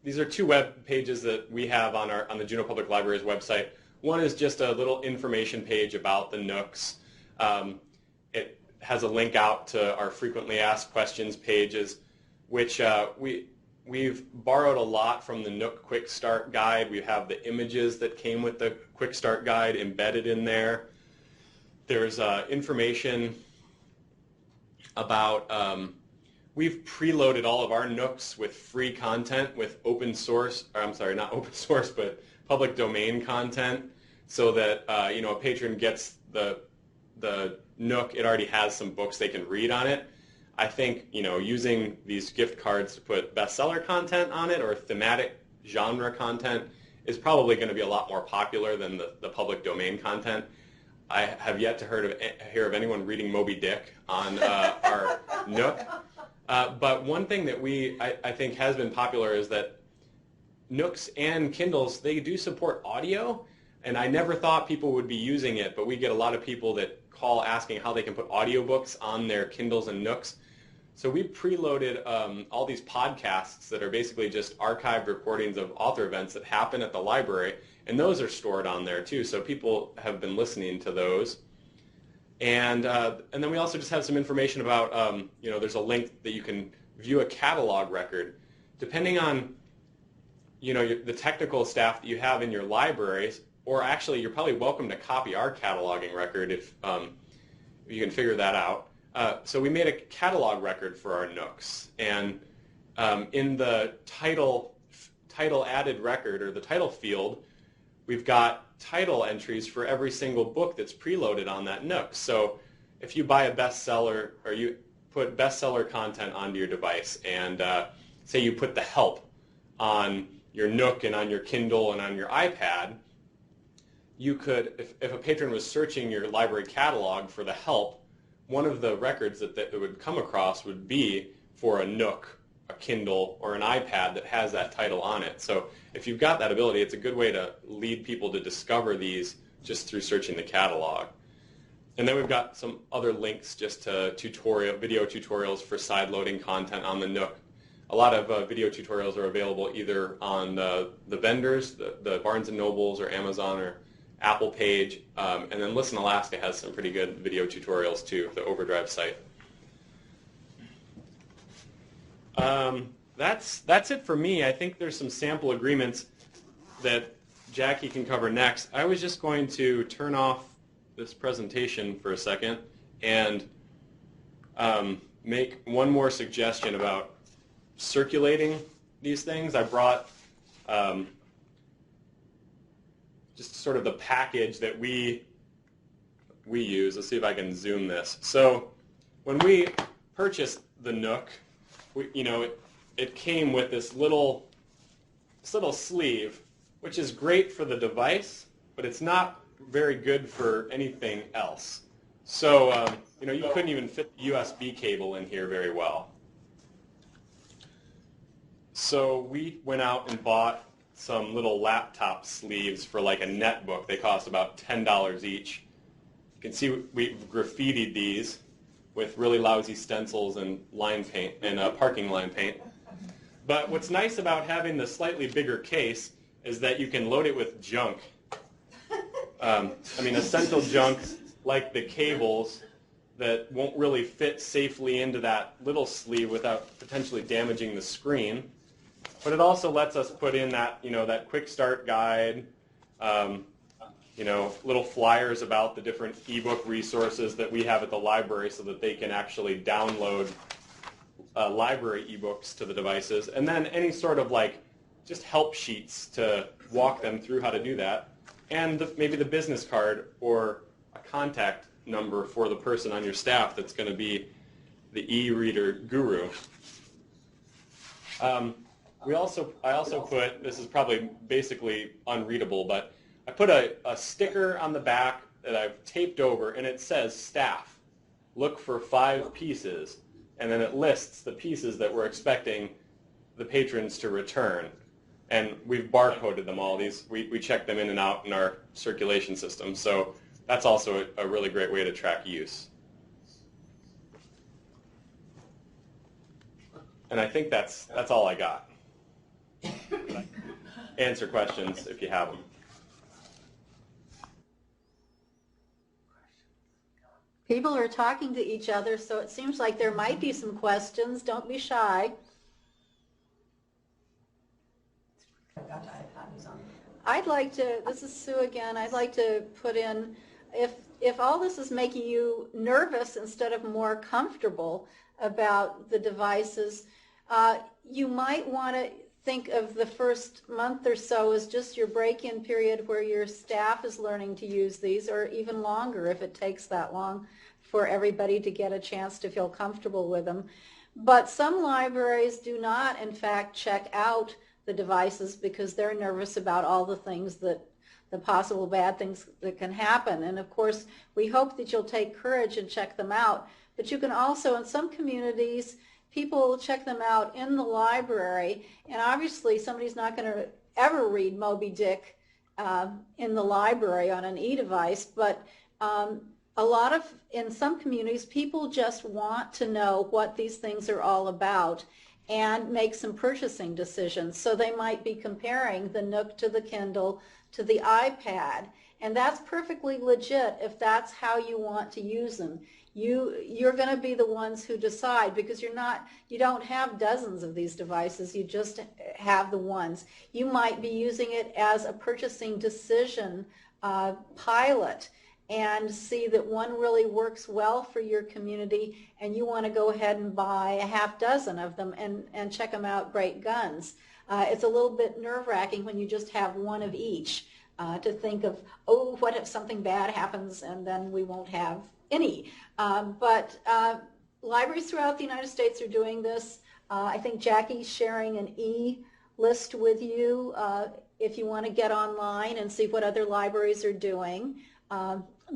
These are 2 web pages that we have on the Juneau Public Library's website. One is just a little information page about the Nooks. It has a link out to our frequently asked questions pages, which we've borrowed a lot from the Nook Quick Start Guide. We have the images that came with the Quick Start Guide embedded in there. There's information about, we've preloaded all of our Nooks with free content with open source, or I'm sorry, not open source, but public domain content, so that a patron gets the Nook, it already has some books they can read on it. I think using these gift cards to put bestseller content on it or thematic genre content is probably going to be a lot more popular than the public domain content. I have yet to hear of anyone reading Moby Dick on our Nook. But one thing that I think has been popular is that Nooks and Kindles, they do support audio, and I never thought people would be using it, but we get a lot of people that call asking how they can put audiobooks on their Kindles and Nooks. So we preloaded all these podcasts that are basically just archived recordings of author events that happen at the library, and those are stored on there too, so people have been listening to those. And then we also just have some information about, there's a link that you can view a catalog record. Depending on, the technical staff that you have in your libraries, or actually you're probably welcome to copy our cataloging record if you can figure that out. So we made a catalog record for our Nooks, and in the title added record, or the title field, we've got title entries for every single book that's preloaded on that Nook. So if you buy a bestseller, or you put bestseller content onto your device, and say you put The Help on your Nook and on your Kindle and on your iPad, you could, if a patron was searching your library catalog for The Help, one of the records that it would come across would be for a Nook, a Kindle, or an iPad that has that title on it. So if you've got that ability, it's a good way to lead people to discover these just through searching the catalog. And then we've got some other links just to video tutorials for side-loading content on the Nook. A lot of video tutorials are available either on the vendors, the Barnes & Nobles or Amazon or Apple page, and then Listen Alaska has some pretty good video tutorials too, the Overdrive site. That's it for me. I think there's some sample agreements that Jackie can cover next. I was just going to turn off this presentation for a second and make one more suggestion about circulating these things. I brought just sort of the package that we use. Let's see if I can zoom this. So when we purchased the Nook, it came with this little sleeve, which is great for the device, but it's not very good for anything else. So you couldn't even fit the USB cable in here very well. So we went out and bought some little laptop sleeves for like a netbook. They cost about $10 each. You can see we've graffitied these with really lousy stencils and line paint and parking line paint. But what's nice about having the slightly bigger case is that you can load it with junk. Essential junk like the cables that won't really fit safely into that little sleeve without potentially damaging the screen. But it also lets us put in that, that quick start guide, little flyers about the different ebook resources that we have at the library so that they can actually download library ebooks to the devices, and then any sort of just help sheets to walk them through how to do that, and maybe the business card or a contact number for the person on your staff that's going to be the e-reader guru. I also put, this is probably basically unreadable, but I put a sticker on the back that I've taped over, and it says staff, look for 5 pieces, and then it lists the pieces that we're expecting the patrons to return. And we've barcoded them all. We check them in and out in our circulation system, so that's also a really great way to track use. And I think that's all I got. Answer questions if you have them. People are talking to each other, so it seems like there might be some questions. Don't be shy. I'd like to, this is Sue again, I'd like to put in, if all this is making you nervous instead of more comfortable about the devices, you might want to think of the first month or so as just your break-in period where your staff is learning to use these, or even longer if it takes that long for everybody to get a chance to feel comfortable with them. But some libraries do not, in fact, check out the devices because they're nervous about all the things that, the possible bad things that can happen. And of course, we hope that you'll take courage and check them out. But you can also, in some communities, people check them out in the library, and obviously somebody's not going to ever read Moby Dick in the library on an e-device, but a lot of, in some communities, people just want to know what these things are all about and make some purchasing decisions. So they might be comparing the Nook to the Kindle to the iPad, and that's perfectly legit if that's how you want to use them. You're going to be the ones who decide, because you don't have dozens of these devices, you just have the ones. You might be using it as a purchasing decision pilot and see that one really works well for your community, and you want to go ahead and buy a half dozen of them and check them out, great guns. It's a little bit nerve-wracking when you just have one of each to think of, oh, what if something bad happens and then we won't have any. But libraries throughout the United States are doing this. I think Jackie's sharing an e-list with you if you want to get online and see what other libraries are doing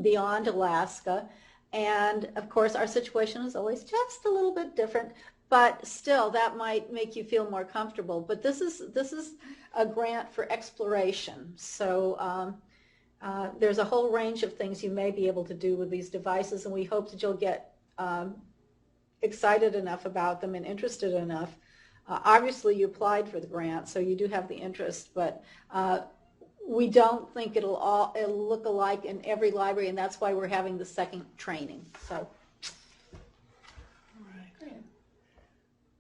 beyond Alaska. And of course, our situation is always just a little bit different, but still that might make you feel more comfortable. But this is a grant for exploration. So there's a whole range of things you may be able to do with these devices, and we hope that you'll get excited enough about them and interested enough. Obviously, you applied for the grant, so you do have the interest, but we don't think it'll look alike in every library, and that's why we're having the second training. So.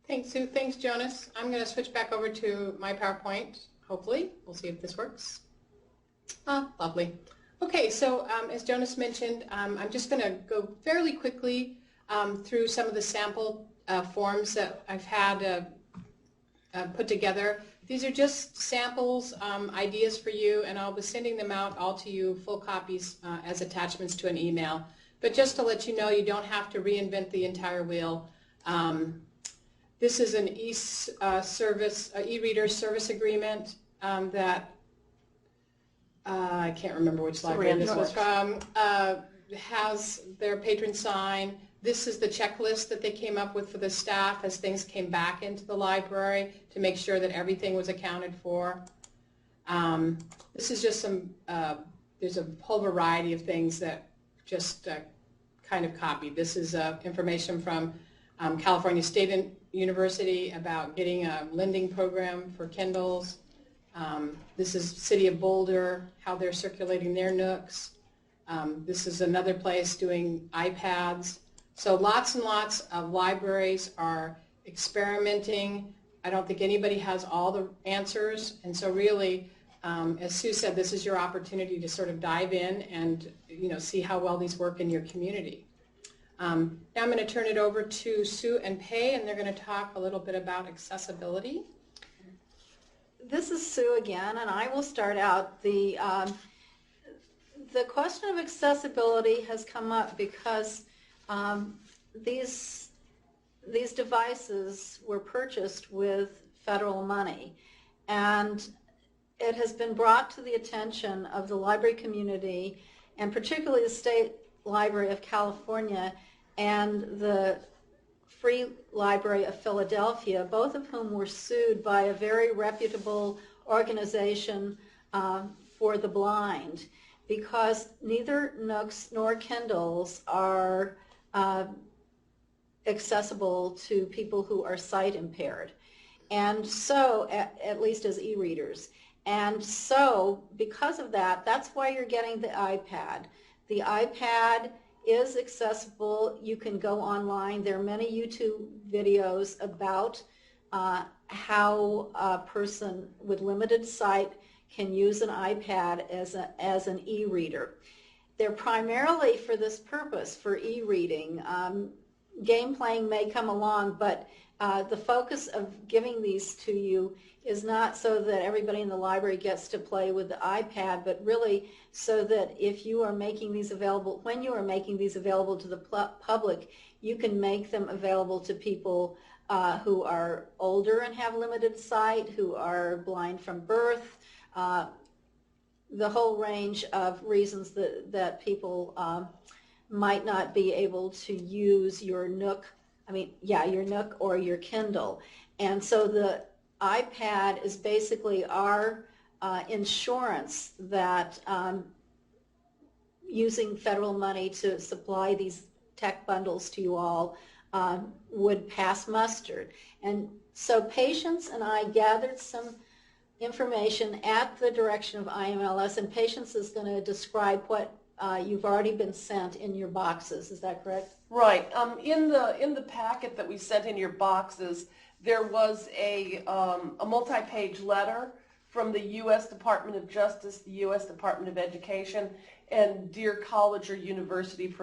Thanks, Sue. Thanks, Jonas. I'm going to switch back over to my PowerPoint, hopefully. We'll see if this works. Ah, lovely. Okay, so as Jonas mentioned, I'm just going to go fairly quickly through some of the sample forms that I've had put together. These are just samples, ideas for you, and I'll be sending them out all to you, full copies as attachments to an email. But just to let you know, you don't have to reinvent the entire wheel. This is an e-reader service agreement that I can't remember which library this was from, has their patron sign. This is the checklist that they came up with for the staff as things came back into the library to make sure that everything was accounted for. This is just some, there's a whole variety of things that just kind of copied. This is information from California State University about getting a lending program for Kindles. This is City of Boulder, how they're circulating their Nooks. This is another place doing iPads. So lots and lots of libraries are experimenting. I don't think anybody has all the answers, and so really, as Sue said, this is your opportunity to sort of dive in and see how well these work in your community. Now I'm going to turn it over to Sue and Pei, and they're going to talk a little bit about accessibility. This is Sue again, and I will start out. The question of accessibility has come up because these devices were purchased with federal money, and it has been brought to the attention of the library community, and particularly the State Library of California and the Free Library of Philadelphia, both of whom were sued by a very reputable organization for the blind, because neither Nooks nor Kindles are accessible to people who are sight impaired, and so at least as e-readers. And so because of that, that's why you're getting the iPad. The iPad is accessible. You can go online. There are many YouTube videos about how a person with limited sight can use an iPad as an e-reader. They're primarily for this purpose, for e-reading. Game playing may come along, but the focus of giving these to you is not so that everybody in the library gets to play with the iPad, but really so that if you are making these available, when you are making these available to the public, you can make them available to people who are older and have limited sight, who are blind from birth, the whole range of reasons that people might not be able to use your Nook, your Nook or your Kindle. And so the iPad is basically our insurance that using federal money to supply these tech bundles to you all would pass muster. And so Patience and I gathered some information at the direction of IMLS, and Patience is going to describe what you've already been sent in your boxes. Is that correct? Right. In the packet that we sent in your boxes, there was a multi-page letter from the U.S. Department of Justice, the U.S. Department of Education, and Dear College or University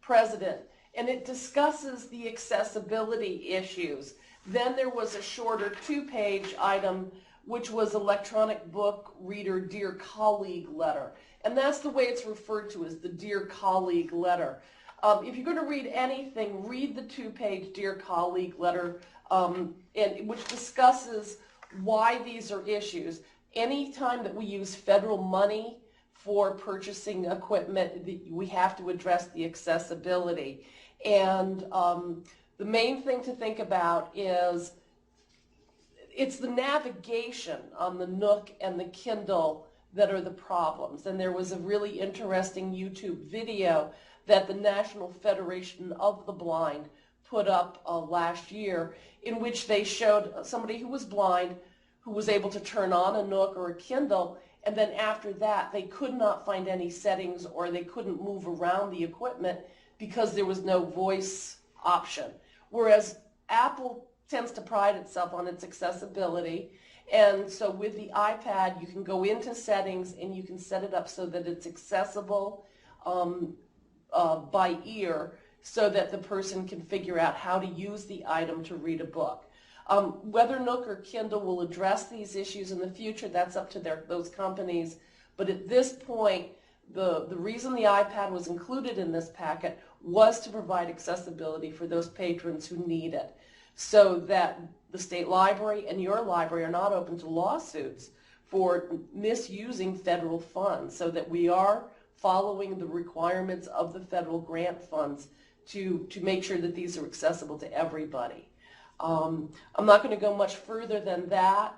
President, and it discusses the accessibility issues. Then there was a shorter 2-page item, which was electronic book reader Dear Colleague letter, and that's the way it's referred to as the Dear Colleague letter. If you're going to read anything, read the 2-page Dear Colleague letter, which discusses why these are issues. Anytime that we use federal money for purchasing equipment, we have to address the accessibility. And the main thing to think about is it's the navigation on the Nook and the Kindle that are the problems. And there was a really interesting YouTube video that the National Federation of the Blind put up last year, in which they showed somebody who was blind who was able to turn on a Nook or a Kindle, and then after that they could not find any settings or they couldn't move around the equipment because there was no voice option. Whereas Apple tends to pride itself on its accessibility, and so with the iPad you can go into settings and you can set it up so that it's accessible by ear, so that the person can figure out how to use the item to read a book. Whether Nook or Kindle will address these issues in the future, that's up to those companies. But at this point, the reason the iPad was included in this packet was to provide accessibility for those patrons who need it, so that the state library and your library are not open to lawsuits for misusing federal funds, so that we are following the requirements of the federal grant funds to make sure that these are accessible to everybody. I'm not going to go much further than that.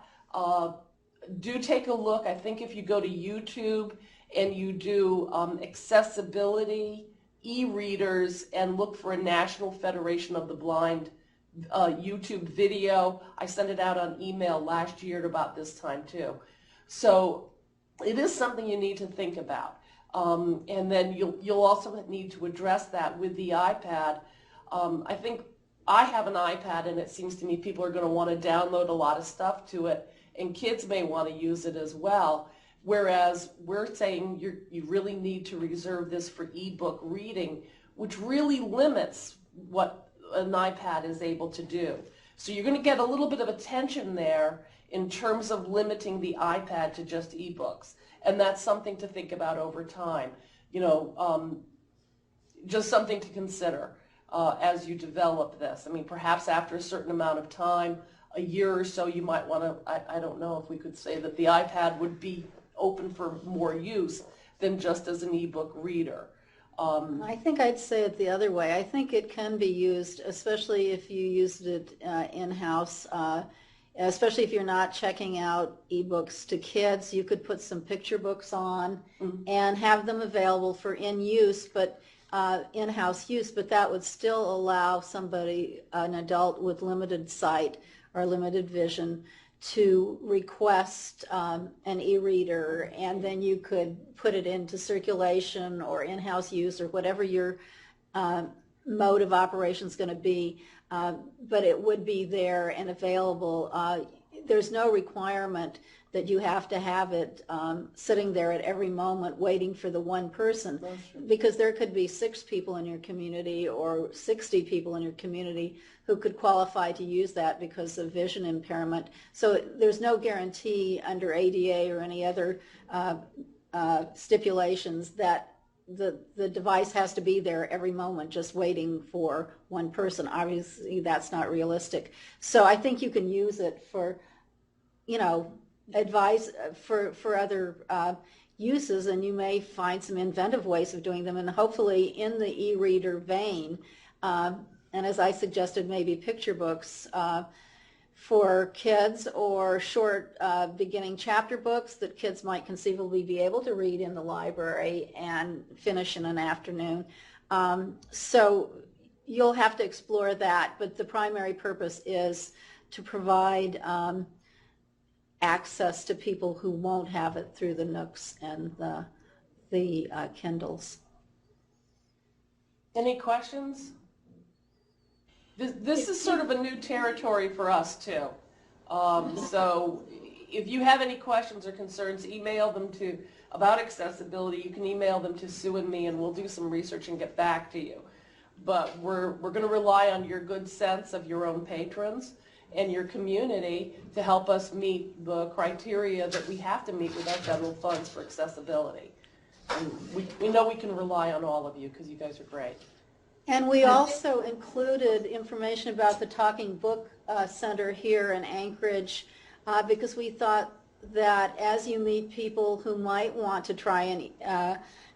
Do take a look. I think if you go to YouTube and you do accessibility e-readers and look for a National Federation of the Blind YouTube video. I sent it out on email last year at about this time too. So it is something you need to think about. And then you'll also need to address that with the iPad. I think I have an iPad, and it seems to me people are going to want to download a lot of stuff to it, and kids may want to use it as well. Whereas we're saying you really need to reserve this for ebook reading, which really limits what an iPad is able to do. So you're going to get a little bit of attention there in terms of limiting the iPad to just ebooks. And that's something to think about over time. You know, just something to consider as you develop this. I mean, perhaps after a certain amount of time, a year or so, you might want to, I don't know if we could say that the iPad would be open for more use than just as an ebook reader. I think I'd say it the other way. I think it can be used, especially if you used it in-house, especially if you're not checking out ebooks to kids. You could put some picture books on and have them available for in-use, but in-house use, but that would still allow somebody, an adult with limited sight or limited vision, to request an e-reader, and then you could put it into circulation or in-house use or whatever your mode of operation is going to be, but it would be there and available. There's no requirement that you have to have it sitting there at every moment waiting for the one person, because there could be 6 people in your community or 60 people in your community who could qualify to use that because of vision impairment. So there's no guarantee under ADA or any other stipulations that the device has to be there every moment just waiting for one person. Obviously that's not realistic. So I think you can use it for, you know, advice for other uses, and you may find some inventive ways of doing them, and hopefully in the e-reader vein, and as I suggested, maybe picture books for kids, or short beginning chapter books that kids might conceivably be able to read in the library and finish in an afternoon. So you'll have to explore that, but the primary purpose is to provide access to people who won't have it through the Nooks and the Kindles. Any questions? This is sort of a new territory for us too. So if you have any questions or concerns, email them about accessibility. You can email them to Sue and me, and we'll do some research and get back to you. But we're going to rely on your good sense of your own patrons and your community to help us meet the criteria that we have to meet with our federal funds for accessibility. And we know we can rely on all of you because you guys are great. And we also included information about the Talking Book Center here in Anchorage because we thought that as you meet people who might want to try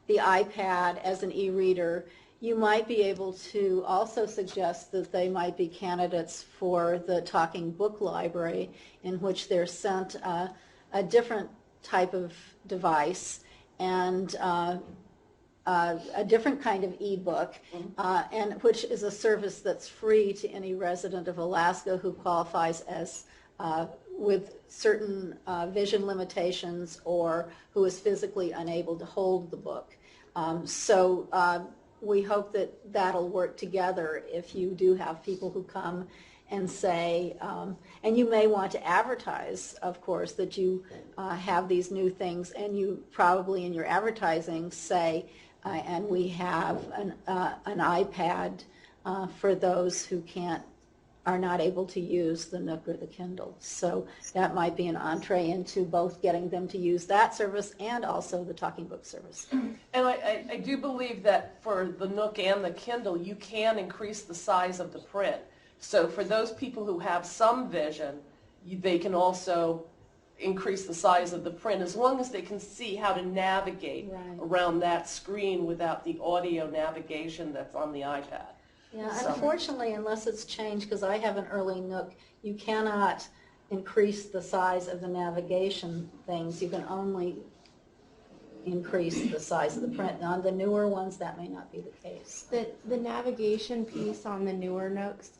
the iPad as an e-reader, you might be able to also suggest that they might be candidates for the Talking Book Library, in which they're sent a different type of device and a different kind of e-book, and which is a service that's free to any resident of Alaska who qualifies as with certain vision limitations or who is physically unable to hold the book. So we hope that that'll work together if you do have people who come and say, and you may want to advertise, of course, that you have these new things, and you probably in your advertising say, and we have an iPad for those who are not able to use the Nook or the Kindle. So that might be an entree into both getting them to use that service and also the talking book service. And I do believe that for the Nook and the Kindle, you can increase the size of the print. So for those people who have some vision, they can also increase the size of the print as long as they can see how to navigate around that screen without the audio navigation that's on the iPad. Yeah, unfortunately, unless it's changed, because I have an early Nook, you cannot increase the size of the navigation things. You can only increase the size of the print. And on the newer ones, that may not be the case. The navigation piece on the newer Nooks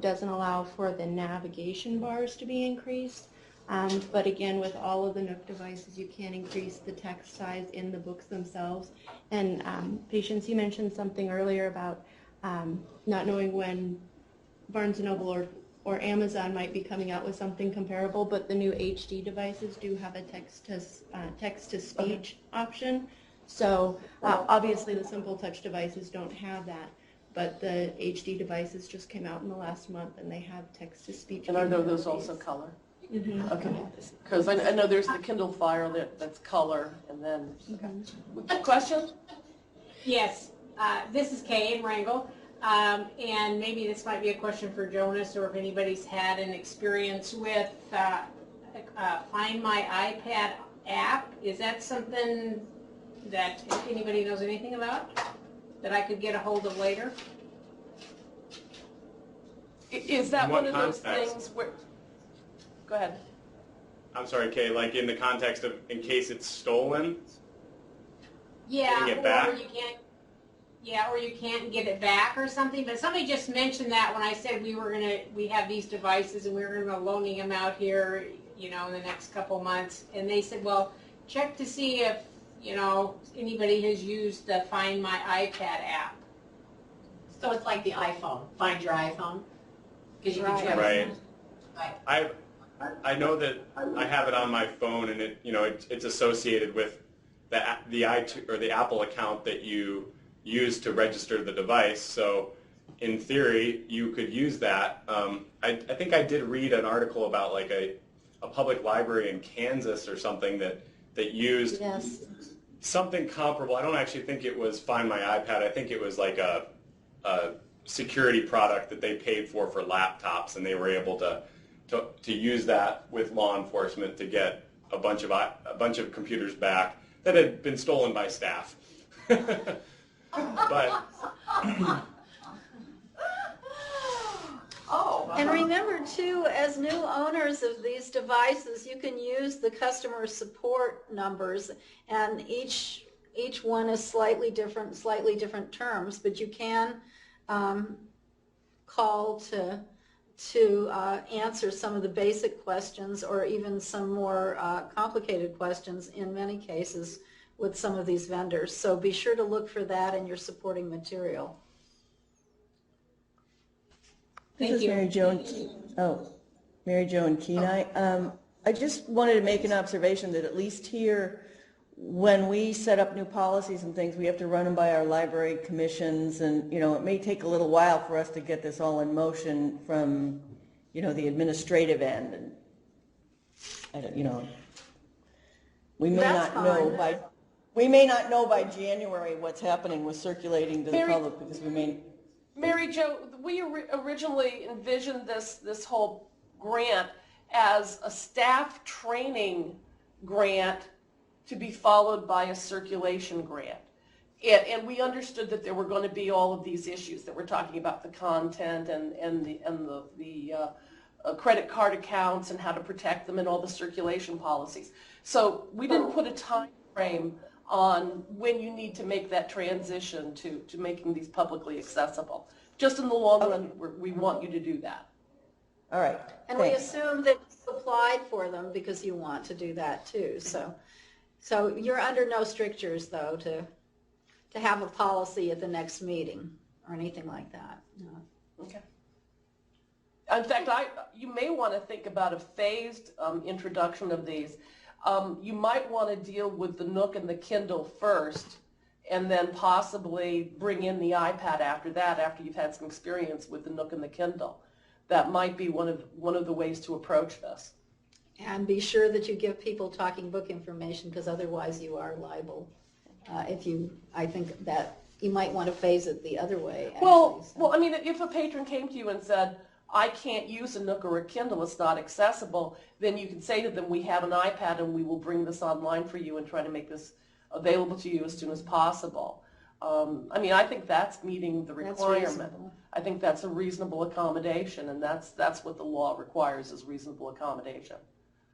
doesn't allow for the navigation bars to be increased. But again, with all of the Nook devices, you can increase the text size in the books themselves. And Patience, you mentioned something earlier about not knowing when Barnes & Noble or Amazon might be coming out with something comparable, but the new HD devices do have a text-to-speech option. So obviously the simple touch devices don't have that, but the HD devices just came out in the last month, and they have text-to-speech. And are those also color? Mm-hmm. Okay, because I know there's the Kindle Fire that's color, and then, Question? Yes, this is Kay in Wrangell, and maybe this might be a question for Jonas, or if anybody's had an experience with Find My iPad app. Is that something that anybody knows anything about that I could get a hold of later? Is that In one what of those context? things where, go ahead. I'm sorry, Kay, like in the context of in case it's stolen? Yeah, Getting it back? or you can't get it back or something. But somebody just mentioned that when I said we have these devices and we were gonna be loaning them out here, in the next couple months. And they said, well, check to see if, anybody has used the Find My iPad app. So it's like the iPhone, find your iPhone? Because you can Right. check. Right. I know that I have it on my phone, and it's associated with the iTunes or the Apple account that you use to register the device. So in theory, you could use that. I think I did read an article about like a public library in Kansas or something that used something comparable. I don't actually think it was Find My iPad. I think it was like a security product that they paid for laptops, and they were able to use that with law enforcement to get a bunch of computers back that had been stolen by staff. But And remember too, as new owners of these devices, you can use the customer support numbers, and each one is slightly different terms, but you can call to answer some of the basic questions, or even some more complicated questions in many cases with some of these vendors. So be sure to look for that in your supporting material. This is Mary Jo and Kenai. I just wanted to make an observation that at least here, when we set up new policies and things, we have to run them by our library commissions, and it may take a little while for us to get this all in motion from the administrative end. And I don't, we may not know by January what's happening with circulating to the public, because we may. Mary Jo, we originally envisioned this whole grant as a staff training grant to be followed by a circulation grant. And we understood that there were going to be all of these issues that we're talking about, the content and the credit card accounts and how to protect them and all the circulation policies. So we didn't put a time frame on when you need to make that transition to making these publicly accessible. Just in the long run, we want you to do that. All right. And we thanks. assume that you applied for them because you want to do that too. So you're under no strictures though to have a policy at the next meeting or anything like that. No. Okay. In fact, you may want to think about a phased introduction of these. You might want to deal with the Nook and the Kindle first, and then possibly bring in the iPad after that, after you've had some experience with the Nook and the Kindle. That might be one of the ways to approach this. And be sure that you give people talking book information, because otherwise you are liable. I think that you might want to phase it the other way. Actually, Well, I mean, if a patron came to you and said, I can't use a Nook or a Kindle, it's not accessible, then you can say to them, we have an iPad and we will bring this online for you and try to make this available to you as soon as possible. I mean, I think that's meeting the requirement. I think that's a reasonable accommodation, and that's what the law requires, is reasonable accommodation.